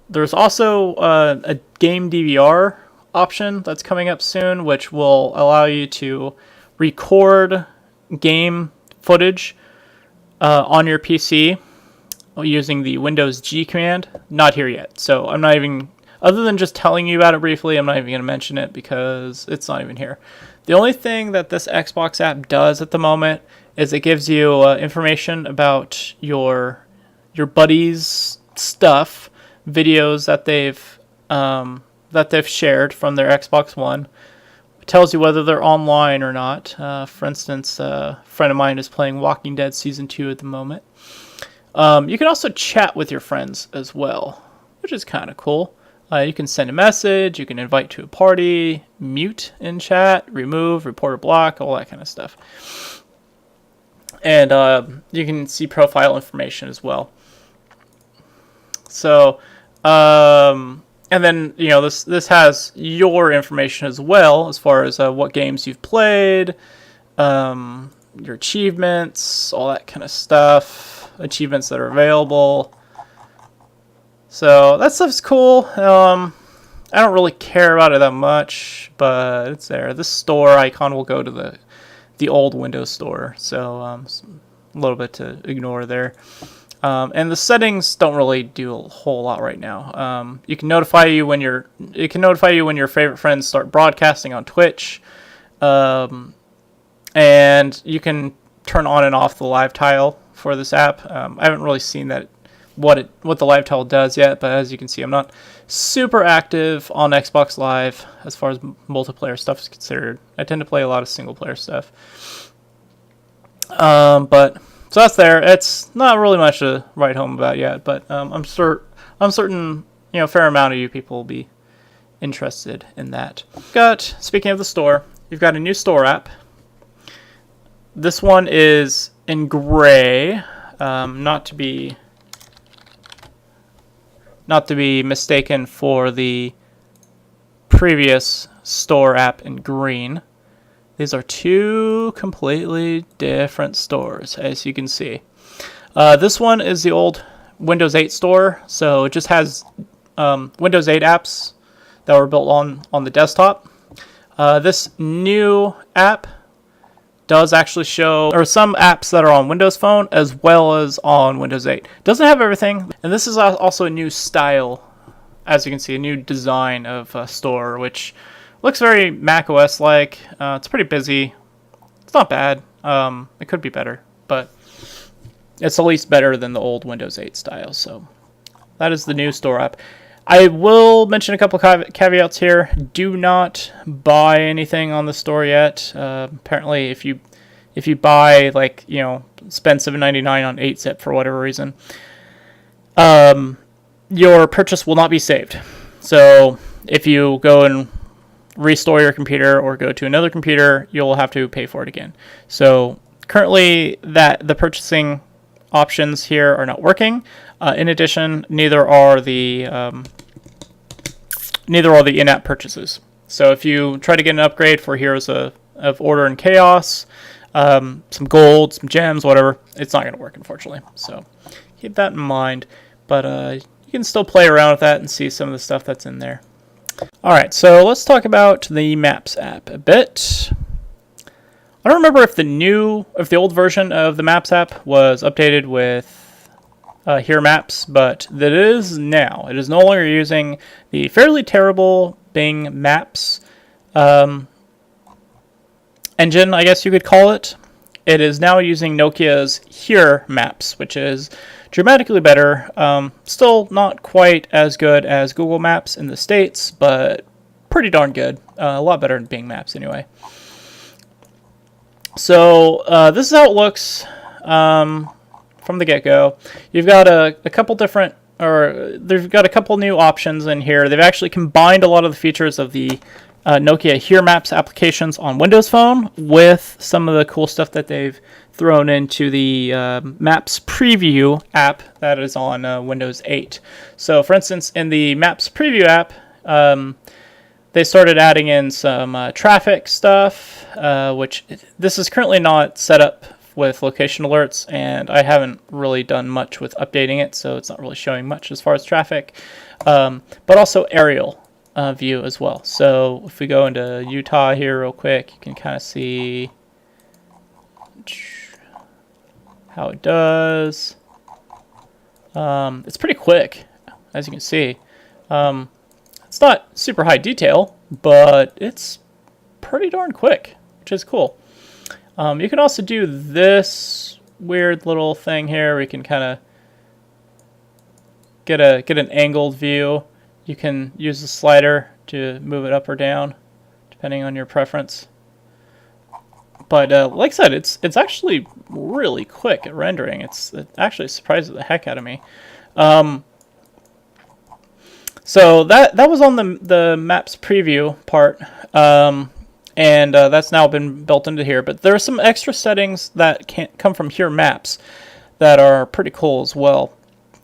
There's also a game DVR option that's coming up soon, which will allow you to record game footage on your PC using the Windows G command. Not here yet, so I'm not even, other than just telling you about it briefly, I'm not even going to mention it because it's not even here. The only thing that this Xbox app does at the moment is it gives you information about your buddies' stuff, videos that they've shared from their Xbox One. It tells you whether they're online or not. For instance, a friend of mine is playing Walking Dead Season 2 at the moment. You can also chat with your friends as well, which is kind of cool. You can send a message, you can invite to a party, mute in chat, remove, report or block, all that kind of stuff. And you can see profile information as well. So, and then, you know, this has your information as well, as far as what games you've played, your achievements, all that kind of stuff, achievements that are available. So that stuff's cool. I don't really care about it that much, but it's there. This store icon will go to the old Windows Store, so a little bit to ignore there. And the settings don't really do a whole lot right now. It can notify you when your favorite friends start broadcasting on Twitch, and you can turn on and off the live tile for this app. I haven't really seen what the live tile does yet, but as you can see, I'm not super active on Xbox Live as far as multiplayer stuff is considered. I tend to play a lot of single player stuff. But so that's there. It's not really much to write home about yet, but I'm certain a fair amount of you people will be interested in that. Speaking of the store, you've got a new store app. This one is in gray, not to be mistaken for the previous store app in green. These are two completely different stores, as you can see. This one is the old Windows 8 store, so it just has Windows 8 apps that were built on the desktop. This new app does actually show, or some apps that are on Windows Phone as well as on Windows 8. Doesn't have everything, and this is also a new style, as you can see, a new design of store, which looks very macOS like. It's pretty busy. It's not bad. It could be better, but it's at least better than the old Windows 8 style. So that is the new store app. I will mention a couple caveats here. Do not buy anything on the store yet. Apparently, if you buy, like, spend $7.99 on 8-zip for whatever reason, your purchase will not be saved. So if you go and restore your computer or go to another computer, you'll have to pay for it again. So currently, the purchasing options here are not working. In addition, neither are the in-app purchases. So if you try to get an upgrade for Heroes of Order and Chaos, some gold, some gems, whatever, it's not going to work, unfortunately. So keep that in mind. But you can still play around with that and see some of the stuff that's in there. All right, so let's talk about the Maps app a bit. I don't remember if the old version of the Maps app was updated with Here Maps, but that is now. It is no longer using the fairly terrible Bing Maps engine, I guess you could call it. It is now using Nokia's Here Maps, which is dramatically better. Still not quite as good as Google Maps in the States, but pretty darn good. A lot better than Bing Maps anyway. So this is how it looks from the get-go. You've got a couple different, or they've got a couple new options in here. They've actually combined a lot of the features of the Nokia Here Maps applications on Windows Phone with some of the cool stuff that they've thrown into the Maps Preview app that is on Windows 8. So, for instance, in the Maps Preview app, they started adding in some traffic stuff, which this is currently not set up with location alerts, and I haven't really done much with updating it, so it's not really showing much as far as traffic, but also aerial view as well. So if we go into Utah here real quick, you can kind of see how it does. It's pretty quick, as you can see. It's not super high detail, but it's pretty darn quick, which is cool. You can also do this weird little thing here where you can kind of get an angled view. You can use the slider to move it up or down, depending on your preference. But like I said, it's actually really quick at rendering. It actually surprises the heck out of me. So that was on the maps preview part, and that's now been built into here. But there are some extra settings that can't come from here maps that are pretty cool as well.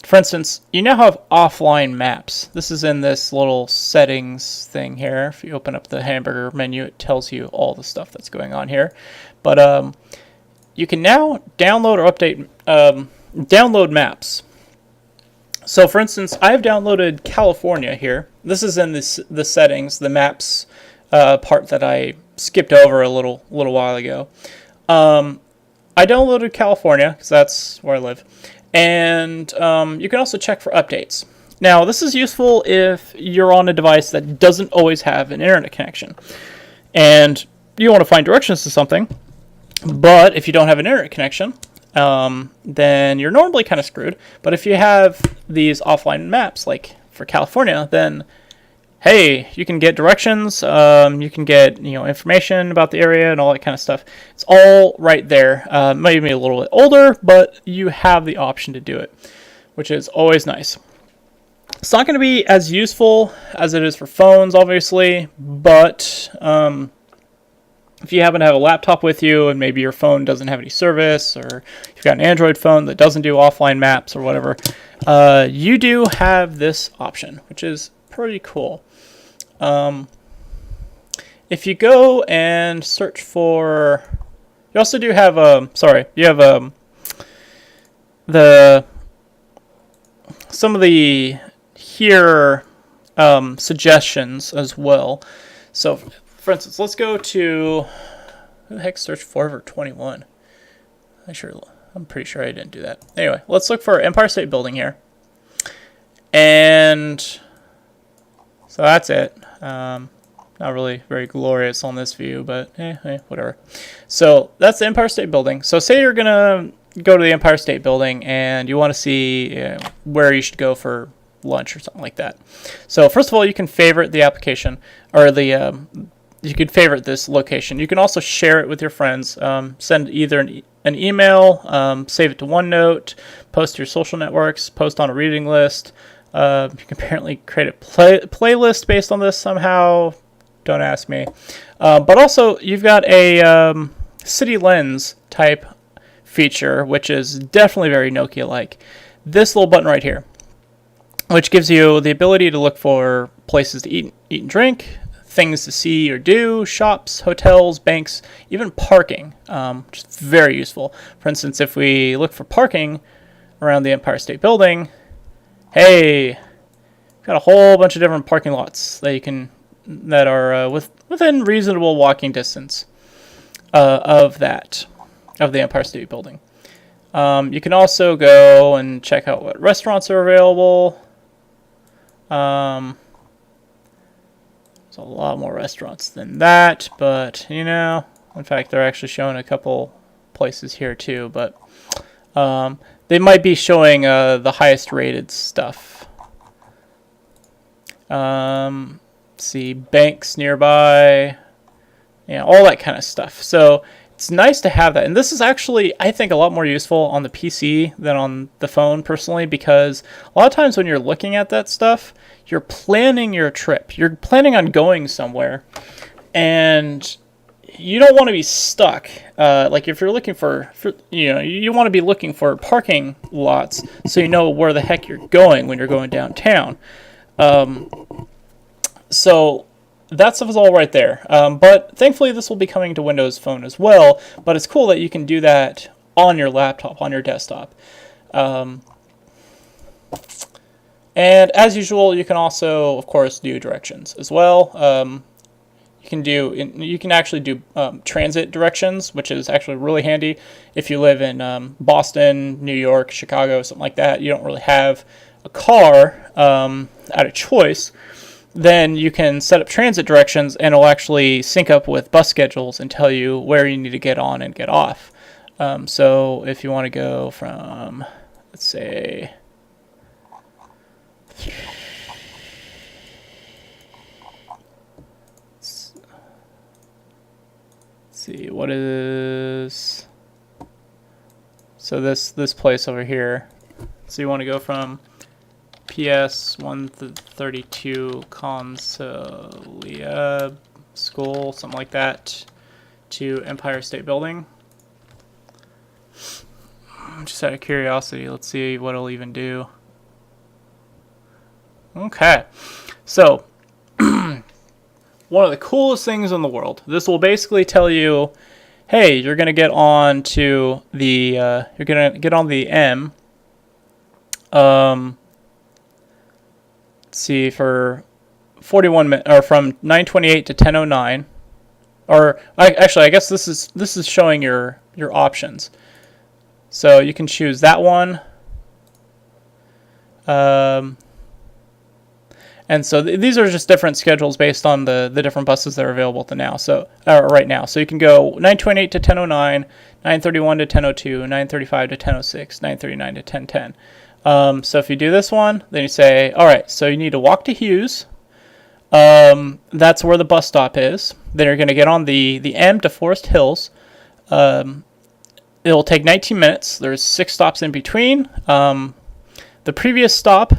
For instance, you now have offline maps. This is in this little settings thing here. If you open up the hamburger menu, it tells you all the stuff that's going on here. But you can now download or update, download maps. So for instance, I've downloaded California here. This is in the settings, the maps part that I skipped over a little while ago. I downloaded California because that's where I live. And you can also check for updates. Now, this is useful if you're on a device that doesn't always have an internet connection. And you want to find directions to something, but if you don't have an internet connection, then you're normally kind of screwed. But if you have these offline maps, like for California, then hey, you can get directions, you can get information about the area and all that kind of stuff. It's all right there. Maybe a little bit older, but you have the option to do it, which is always nice. It's not going to be as useful as it is for phones, obviously, but if you happen to have a laptop with you and maybe your phone doesn't have any service, or you've got an Android phone that doesn't do offline maps or whatever, you do have this option, which is pretty cool. If you go and search for, you also do have you have some of the here suggestions as well. So for instance, let's go to, who the heck searched Forever 21? I'm pretty sure I didn't do that. Anyway, let's look for Empire State Building here. And so that's it. Not really very glorious on this view, but whatever. So that's the Empire State Building. So say you're going to go to the Empire State Building and you want to see where you should go for lunch or something like that. So first of all, you can favorite the application, or you could favorite this location. You can also share it with your friends. Send either an email, save it to OneNote, post to your social networks, post on a reading list. You can apparently create a playlist based on this somehow. Don't ask me. But also, you've got a city lens type feature, which is definitely very Nokia-like. This little button right here, which gives you the ability to look for places to eat and drink, things to see or do, shops, hotels, banks, even parking, which is very useful. For instance, if we look for parking around the Empire State Building, hey, got a whole bunch of different parking lots that are within reasonable walking distance of the Empire State Building. You can also go and check out what restaurants are available. There's a lot more restaurants than that, but in fact, they're actually showing a couple places here too, but they might be showing the highest rated stuff. See, banks nearby, all that kind of stuff. So it's nice to have that. And this is actually, I think, a lot more useful on the PC than on the phone personally, because a lot of times when you're looking at that stuff, you're planning your trip. You're planning on going somewhere, and you don't want to be stuck. Like if you're looking for you want to be looking for parking lots so you know where the heck you're going when you're going downtown. So that stuff is all right there. But thankfully this will be coming to Windows Phone as well, but it's cool that you can do that on your laptop, on your desktop. And as usual, you can also, of course, do directions as well. You can actually do transit directions, which is actually really handy if you live in Boston, New York, Chicago, something like that. You don't really have a car out of choice. Then you can set up transit directions, and it'll actually sync up with bus schedules and tell you where you need to get on and get off. So if you want to go from, let's say, what is, so this place over here. So you want to go from PS 132 Consolia School, something like that, to Empire State Building. Just out of curiosity, let's see what it'll even do. Okay, so one of the coolest things in the world. This will basically tell you, hey, you're gonna get on to the you're gonna get on the M. Let's see, for 41 minutes, or from 9:28 to 10:09, or actually, I guess this is showing your options. So you can choose that one. And so these are just different schedules based on the different buses that are available to now. So right now, so you can go 9:28 to 10:09, 9:31 to 10:02, 9:35 to 10:06, 9:39 to 10:10. So if you do this one, then you say, all right, so you need to walk to Hughes. That's where the bus stop is. Then you're going to get on the M to Forest Hills. It'll take 19 minutes. There's 6 stops in between. The previous stop,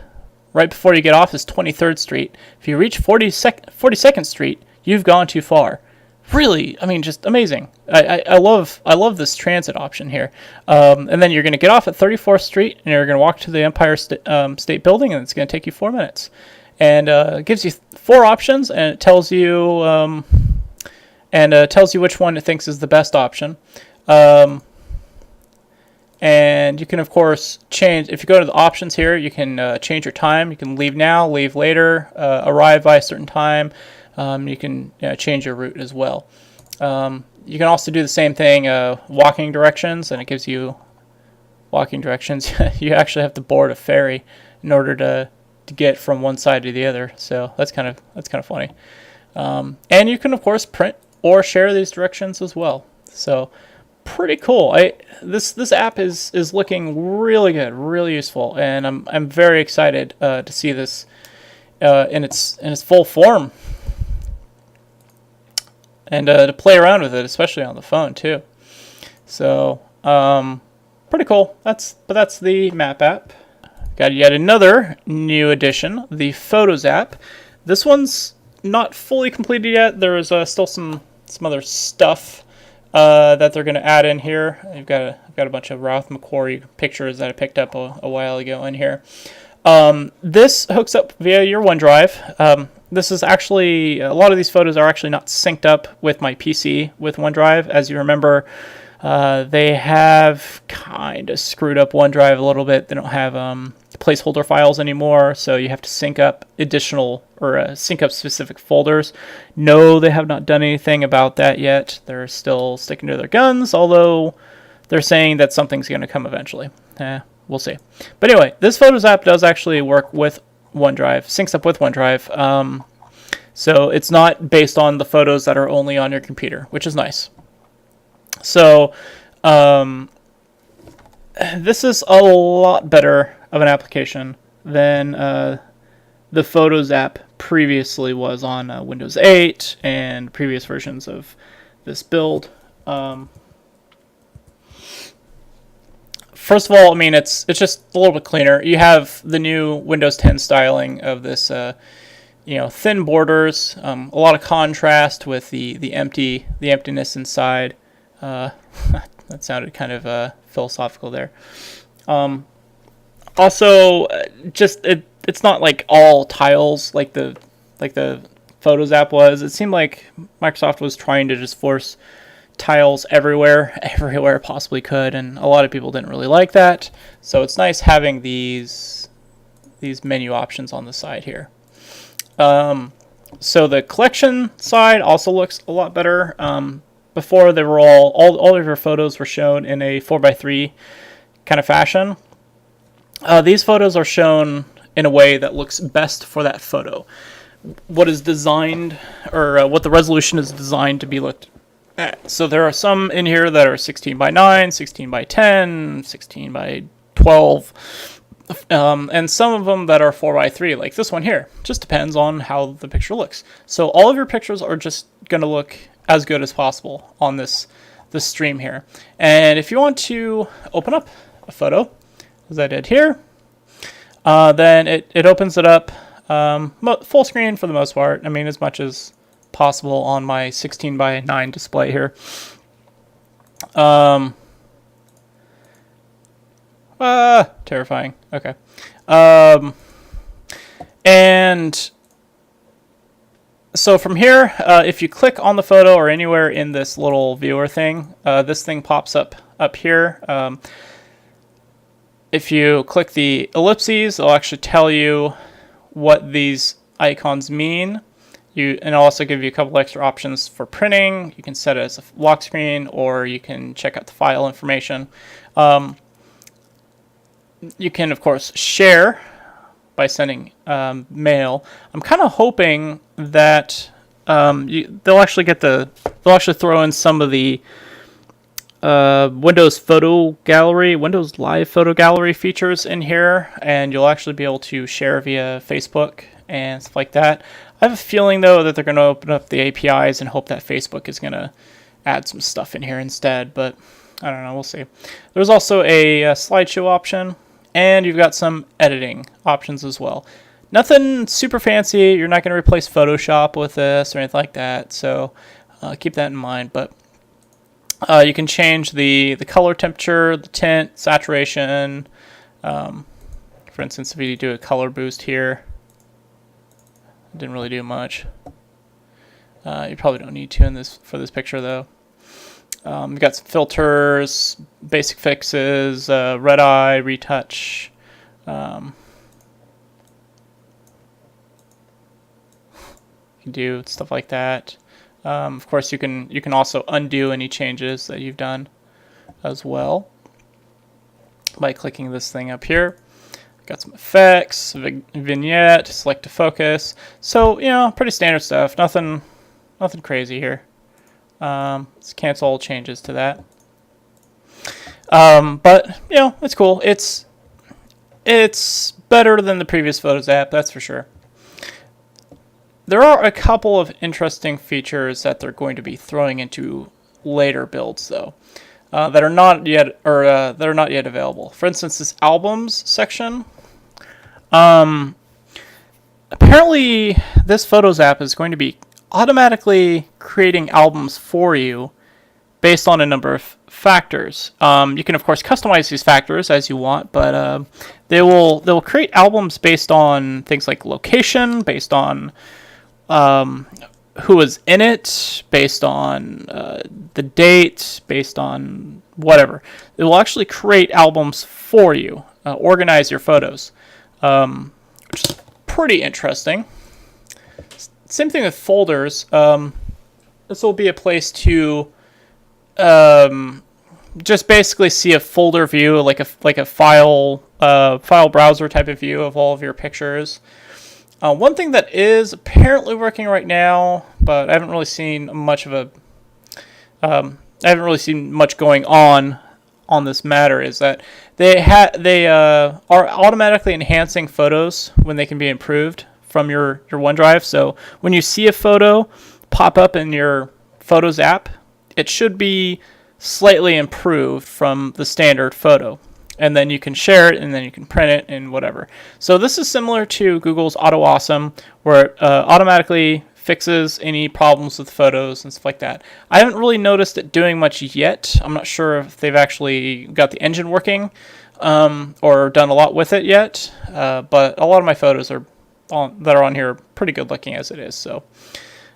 right before you get off, is 23rd Street. If you reach 42nd Street, you've gone too far. Really, I mean, just amazing. I love this transit option here. And then you're going to get off at 34th Street, and you're going to walk to the Empire State Building, and it's going to take you 4 minutes. And it gives you 4 options, and it tells you which one it thinks is the best option. And you can, of course, change. If you go to the options here, you can change your time. You can leave now, leave later, arrive by a certain time. You can change your route as well. You can also do the same thing, walking directions, and it gives you walking directions. You actually have to board a ferry in order to get from one side to the other. So that's kind of funny. And you can, of course, print or share these directions as well. So pretty cool. This app is looking really good, really useful, and I'm very excited to see this in its full form, and to play around with it, especially on the phone too. So pretty cool. That's the map app. Got yet another new addition, the Photos app. This one's not fully completed yet. There is still some other stuff that they're going to add in here. I've got a bunch of Ralph McQuarrie pictures that I picked up a while ago in here. This hooks up via your OneDrive. This is actually, a lot of these photos are actually not synced up with my PC with OneDrive. As you remember, they have kind of screwed up OneDrive a little bit. They don't have placeholder files anymore, so you have to sync up additional or sync up specific folders. No, they have not done anything about that yet. They're still sticking to their guns, although they're saying that something's going to come eventually. We'll see. But anyway, this Photos app does actually work with OneDrive, syncs up with OneDrive. So it's not based on the photos that are only on your computer, which is nice. So this is a lot better of an application than the Photos app previously was on Windows 8 and previous versions of this build. First of all, I mean, it's just a little bit cleaner. You have the new Windows 10 styling of this, thin borders, a lot of contrast with the emptiness inside. That sounded kind of philosophical there. Also, it's not like all tiles like the Photos app was. It seemed like Microsoft was trying to just force tiles everywhere it possibly could, and a lot of people didn't really like that. So it's nice having these menu options on the side here. So the collection side also looks a lot better. Before they were all of your photos were shown in a 4:3 kind of fashion. These photos are shown in a way that looks best for that photo. What is designed, or what the resolution is designed to be looked at. So there are some in here that are 16:9, 16:10, 16:12, and some of them that are 4:3, like this one here. Just depends on how the picture looks. So all of your pictures are just going to look as good as possible on this the stream here. And if you want to open up a photo, as I did here, then it opens it up full screen for the most part. I mean, as much as possible on my 16:9 display here. Terrifying. Okay. And so from here, if you click on the photo or anywhere in this little viewer thing, this thing pops up here. If you click the ellipses, it'll actually tell you what these icons mean. And it'll also give you a couple extra options for printing. You can set it as a lock screen, or you can check out the file information. You can, of course, share by sending mail. I'm kind of hoping that they'll actually throw in some of the Windows Live Photo Gallery features in here, and you'll actually be able to share via Facebook and stuff like that. I have a feeling, though, that they're going to open up the APIs and hope that Facebook is going to add some stuff in here instead, but I don't know, we'll see. There's also a slideshow option, and you've got some editing options as well. Nothing super fancy. You're not going to replace Photoshop with this or anything like that, so keep that in mind. But you can change the color temperature, the tint, saturation. For instance, if you do a color boost here, it didn't really do much. You probably don't need to for this picture, though. We've got some filters, basic fixes, red eye, retouch. You can do stuff like that. Of course, you can also undo any changes that you've done as well by clicking this thing up here. Got some effects, vignette, select to focus. So, pretty standard stuff. Nothing crazy here. Let's cancel all changes to that. But it's cool. It's better than the previous Photos app, that's for sure. There are a couple of interesting features that they're going to be throwing into later builds, though, that are not yet available. For instance, this albums section. Apparently, this Photos app is going to be automatically creating albums for you based on a number of factors. You can, of course, customize these factors as you want, but they'll create albums based on things like location, based on who is in it, based on the date, based on whatever. It will actually create albums for you, organize your photos, which is pretty interesting. Same thing with folders. This will be a place to just basically see a folder view, like a file browser type of view of all of your pictures. One thing that is apparently working right now, but I haven't really seen much going on this matter, is that they are automatically enhancing photos when they can be improved from your OneDrive. So when you see a photo pop up in your Photos app, it should be slightly improved from the standard photo. And then you can share it, and then you can print it, and whatever. So this is similar to Google's Auto Awesome, where it automatically fixes any problems with photos and stuff like that. I haven't really noticed it doing much yet. I'm not sure if they've actually got the engine working or done a lot with it yet. But a lot of my photos that are on here are pretty good looking as it is. So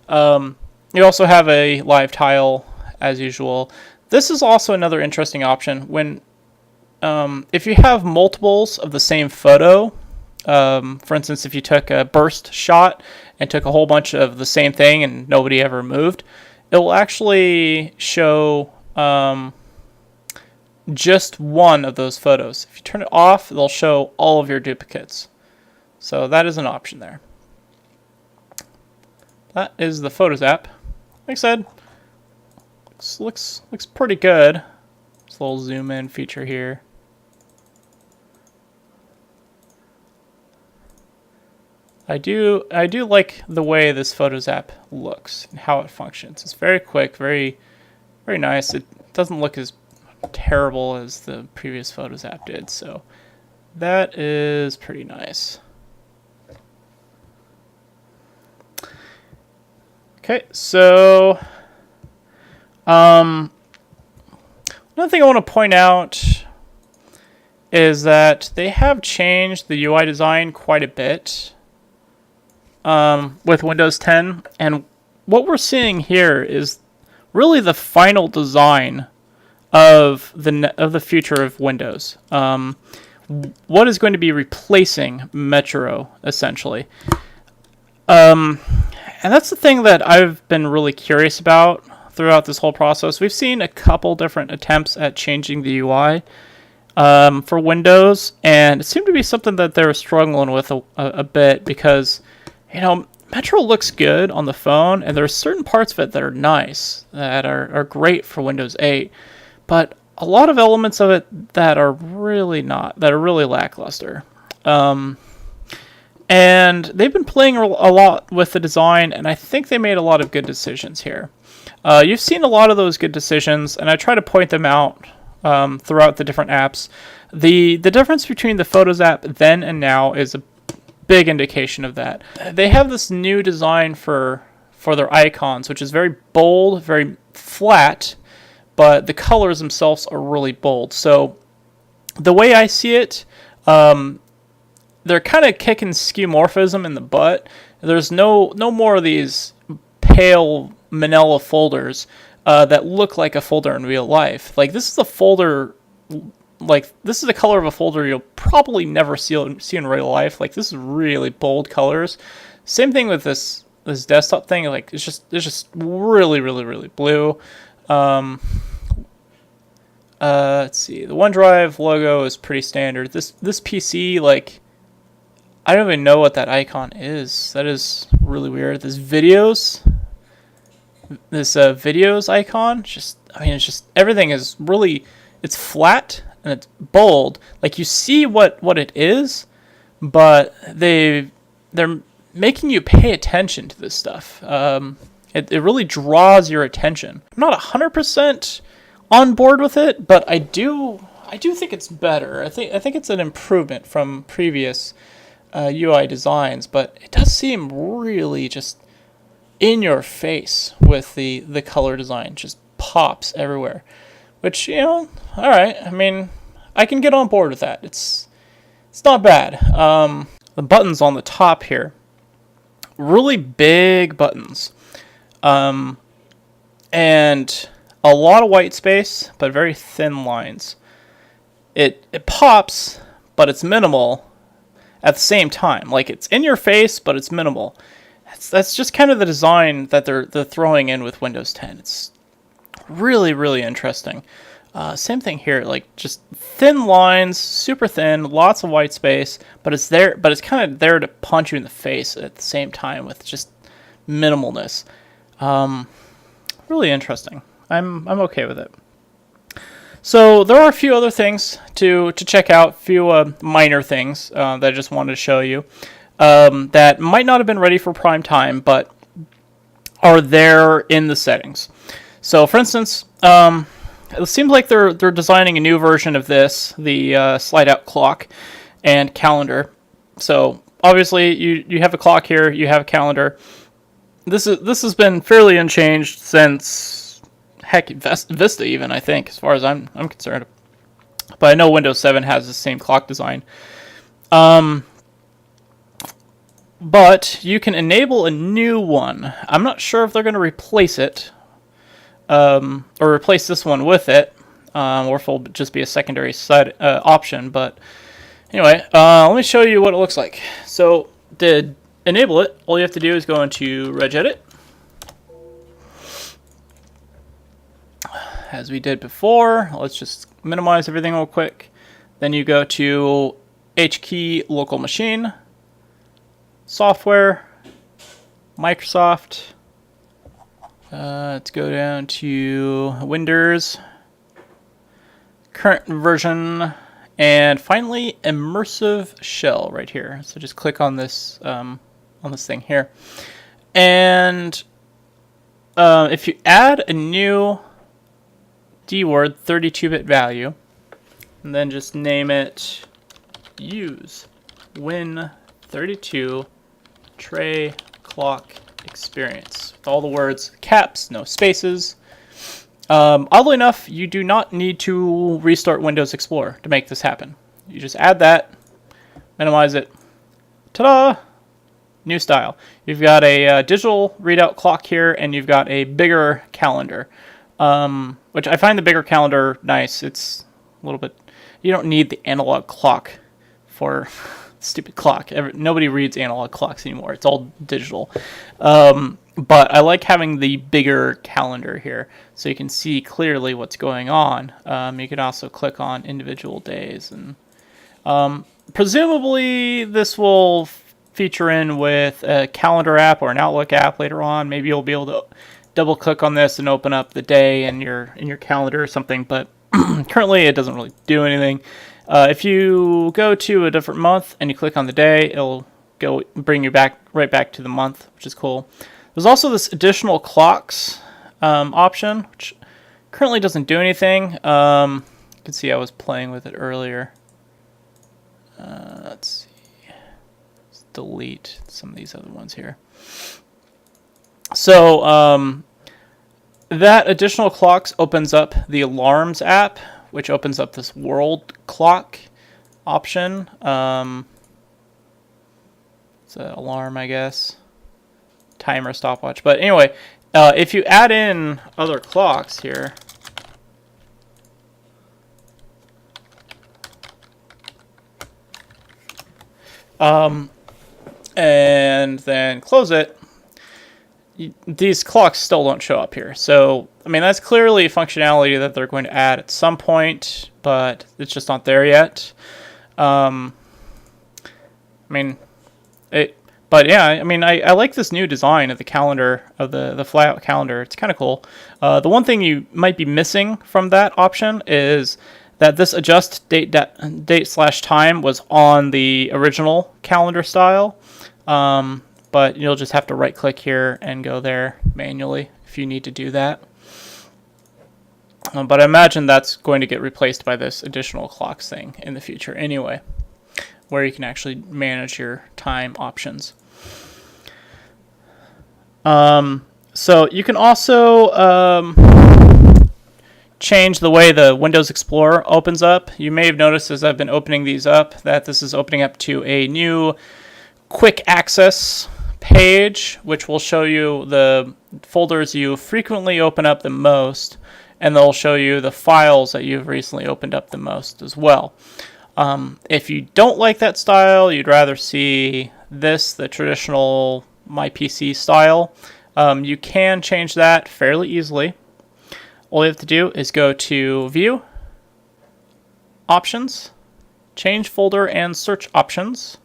you also have a live tile as usual. This is also another interesting option when if you have multiples of the same photo. For instance, if you took a burst shot and took a whole bunch of the same thing and nobody ever moved, it will actually show just one of those photos. If you turn it off, they'll show all of your duplicates. So that is an option there. That is the Photos app. Like I said, looks pretty good. This little zoom in feature here. I do like the way this Photos app looks and how it functions. It's very quick, very nice. doesn't look as terrible as the previous Photos app did. So that is pretty nice. Okay, so another thing I want to point out is that they have changed the UI design quite a bit with Windows 10, and what we're seeing here is really the final design of the future of Windows. What is going to be replacing Metro, essentially. And that's the thing that I've been really curious about throughout this whole process. We've seen a couple different attempts at changing the UI for Windows, and it seemed to be something that they were struggling with a bit because, you know, Metro looks good on the phone, and there are certain parts of it that are nice, that are great for Windows 8, but a lot of elements of it that are really not, that are really lackluster. And they've been playing a lot with the design, and I think they made a lot of good decisions here. You've seen a lot of those good decisions, and I try to point them out throughout the different apps. The difference between the Photos app then and now is a big indication of that. They have this new design for their icons, which is very bold, very flat, but the colors themselves are really bold. So the way I see it, they're kind of kicking skeuomorphism in the butt. There's no more of these pale manila folders that look like a folder in real life. Like, this is a folder, like, this is the color of a folder you'll probably never see in real life. Like, this is really bold colors. Same thing with this desktop thing. Like, it's just really, really, really blue. Let's see. The OneDrive logo is pretty standard. This PC, like, I don't even know what that icon is. That is really weird. This videos icon, it's just everything is really, it's flat and it's bold. Like, you see what it is, but they're making you pay attention to this stuff. It really draws your attention. I'm not 100% on board with it, but I do think it's better. I think it's an improvement from previous UI designs, but it does seem really just in your face with the color design. Just pops everywhere, which, you know, all right. I mean, I can get on board with that. It's not bad. The buttons on the top here, really big buttons, and a lot of white space, but very thin lines. It pops, but it's minimal at the same time. Like, it's in your face, but it's minimal. That's just kind of the design that they're throwing in with Windows 10. It's really, really interesting. Same thing here, like, just thin lines, super thin, lots of white space, but it's there, but it's kind of there to punch you in the face at the same time with just minimalness. Really interesting. I'm okay with it. So there are a few other things to check out, a few minor things that I just wanted to show you that might not have been ready for prime time, but are there in the settings. So, for instance, it seems like they're designing a new version of this, the slide out clock and calendar. So obviously you have a clock here, you have a calendar. This has been fairly unchanged since, heck, Vista even, I think, as far as I'm concerned. But I know Windows 7 has the same clock design. But you can enable a new one. I'm not sure if they're going to replace it, or replace this one with it, or if it'll just be a secondary side option. But anyway, let me show you what it looks like. So to enable it, all you have to do is go into regedit, as we did before. Let's just minimize everything real quick. Then you go to HKey local machine, software, Microsoft. Let's go down to Windows, current version, and finally immersive shell right here. So just click on this thing here, and if you add a new D word 32-bit value, and then just name it use Win32 tray clock experience with all the words caps, no spaces. Oddly enough, you do not need to restart Windows Explorer to make this happen. You just add that, minimize it, ta-da! New style. You've got a digital readout clock here, and you've got a bigger calendar, which I find the bigger calendar nice. It's a little bit, you don't need the analog clock for stupid clock. Nobody reads analog clocks anymore. It's all digital. But I like having the bigger calendar here so you can see clearly what's going on. You can also click on individual days, and presumably this will feature in with a calendar app or an Outlook app later on. Maybe you'll be able to double click on this and open up the day in your calendar or something, but currently it doesn't really do anything. If you go to a different month and you click on the day, it'll bring you right back to the month, which is cool. There's also this additional clocks option, which currently doesn't do anything. You can see I was playing with it earlier. Let's see. Let's delete some of these other ones here. So that additional clocks opens up the alarms app, which opens up this world clock option. It's an alarm, I guess. Timer, stopwatch. But anyway, if you add in other clocks here, and then close it, these clocks still don't show up here. So, I mean, that's clearly functionality that they're going to add at some point, but it's just not there yet. I like this new design of the calendar, of the flyout calendar. It's kind of cool. The one thing you might be missing from that option is that this adjust date/time was on the original calendar style. But you'll just have to right click here and go there manually if you need to do that. But I imagine that's going to get replaced by this additional clocks thing in the future anyway, where you can actually manage your time options. So you can also change the way the Windows Explorer opens up. You may have noticed as I've been opening these up that this is opening up to a new quick access page, which will show you the folders you frequently open up the most, and they'll show you the files that you've recently opened up the most as well. If you don't like that style, you'd rather see this, the traditional My PC style, you can change that fairly easily. All you have to do is go to View, Options, Change Folder and Search Options,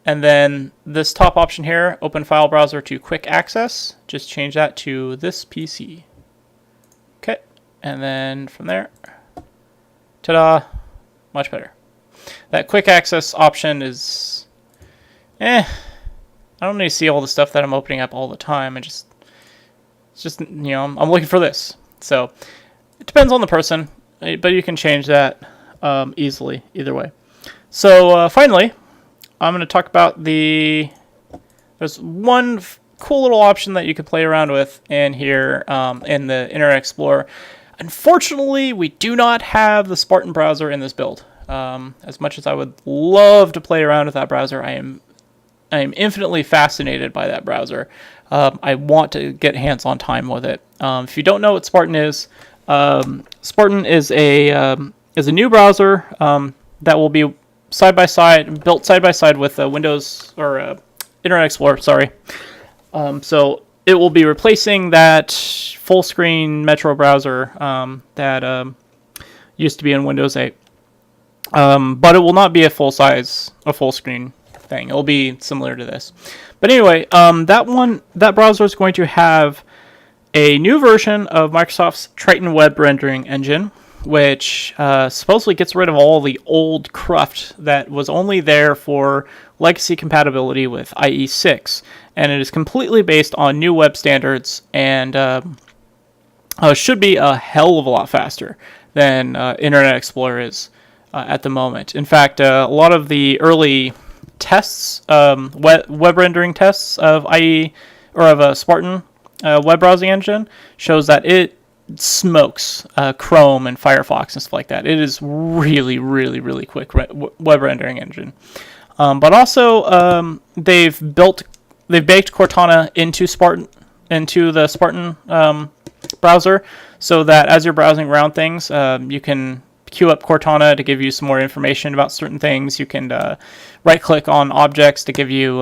and then this top option here, Open File Browser to Quick Access, just change that to this PC. Okay, and then from there, ta-da, much better. That Quick Access option is, I don't need to see all the stuff that I'm opening up all the time. It's just, I'm looking for this. So it depends on the person, but you can change that easily either way. So finally, I'm going to talk about there's one cool little option that you can play around with in here in the Internet Explorer. Unfortunately, we do not have the Spartan browser in this build. As much as I would love to play around with that browser, I am infinitely fascinated by that browser. I want to get hands-on time with it. If you don't know what Spartan is, Spartan is a new browser that will be built side by side with Windows or Internet Explorer. Sorry. So it will be replacing that full-screen Metro browser that used to be in Windows 8. But it will not be a full-screen thing. It will be similar to this. But anyway, that browser is going to have a new version of Microsoft's Triton web rendering engine, which supposedly gets rid of all the old cruft that was only there for legacy compatibility with IE6, and it is completely based on new web standards and should be a hell of a lot faster than Internet Explorer is at the moment. In fact, a lot of the early tests, web rendering tests of IE or of a Spartan web browsing engine shows that it smokes Chrome and Firefox and stuff like that. It is really, really, really quick web rendering engine. But also, they've baked Cortana into the Spartan browser, so that as you're browsing around things, you can queue up Cortana to give you some more information about certain things. You can right-click on objects to give you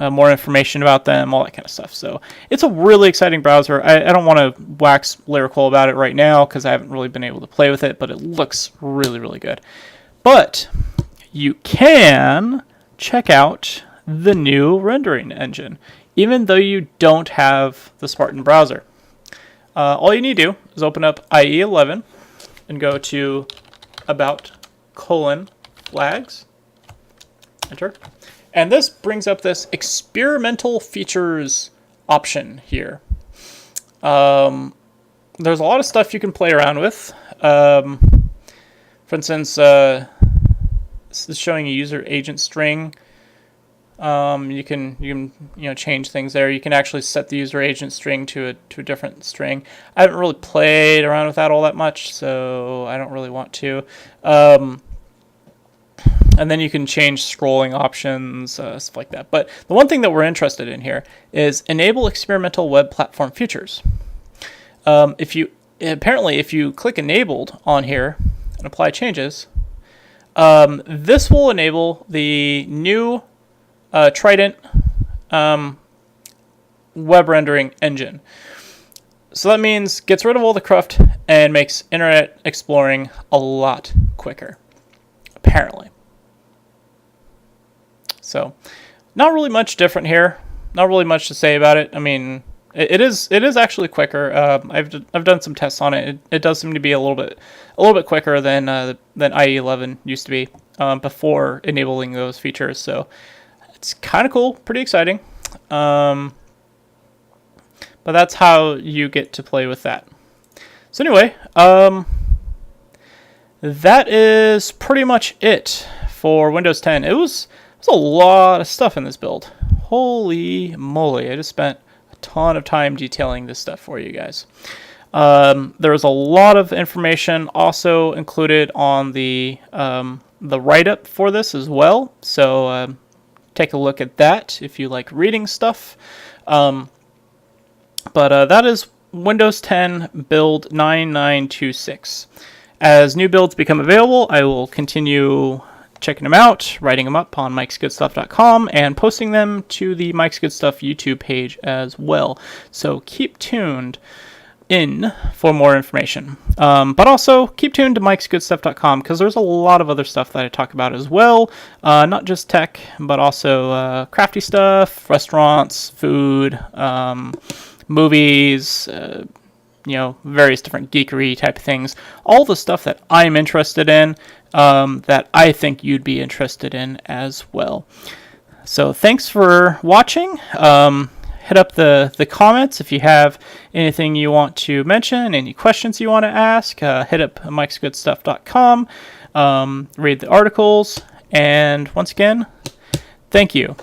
more information about them, all that kind of stuff. So it's a really exciting browser. I don't want to wax lyrical about it right now because I haven't really been able to play with it, but it looks really, really good. But you can check out the new rendering engine, even though you don't have the Spartan browser. All you need to do is open up IE11 and go to About: Flags. Enter. And this brings up this experimental features option here. There's a lot of stuff you can play around with. For instance, this is showing a user agent string. You can change things there. You can actually set the user agent string to a different string. I haven't really played around with that all that much, so I don't really want to. And then you can change scrolling options, stuff like that. But the one thing that we're interested in here is enable experimental web platform features. If you click enabled on here and apply changes, this will enable the new Trident web rendering engine. So that means gets rid of all the cruft and makes internet exploring a lot quicker, apparently. So not really much different here. Not really much to say about it. I mean, it is actually quicker. I've done some tests on it. It does seem to be a little bit quicker than IE11 used to be before enabling those features. So it's kind of cool, pretty exciting. But that's how you get to play with that. So anyway, that is pretty much it for Windows 10. It was a lot of stuff in this build. Holy moly, I just spent a ton of time detailing this stuff for you guys. There was a lot of information also included on the write-up for this as well. So take a look at that if you like reading stuff. But that is Windows 10 build 9926. As new builds become available, I will continue checking them out, writing them up on mikesgoodstuff.com, and posting them to the Mike's Good Stuff YouTube page as well. So keep tuned in for more information. But also keep tuned to mikesgoodstuff.com because there's a lot of other stuff that I talk about as well. Not just tech, but also crafty stuff, restaurants, food, movies, various different geekery type of things. All the stuff that I'm interested in, that I think you'd be interested in as well. So thanks for watching. Hit up the comments if you have anything you want to mention, any questions you want to ask. Hit up mikesgoodstuff.com. Read the articles. And once again, thank you.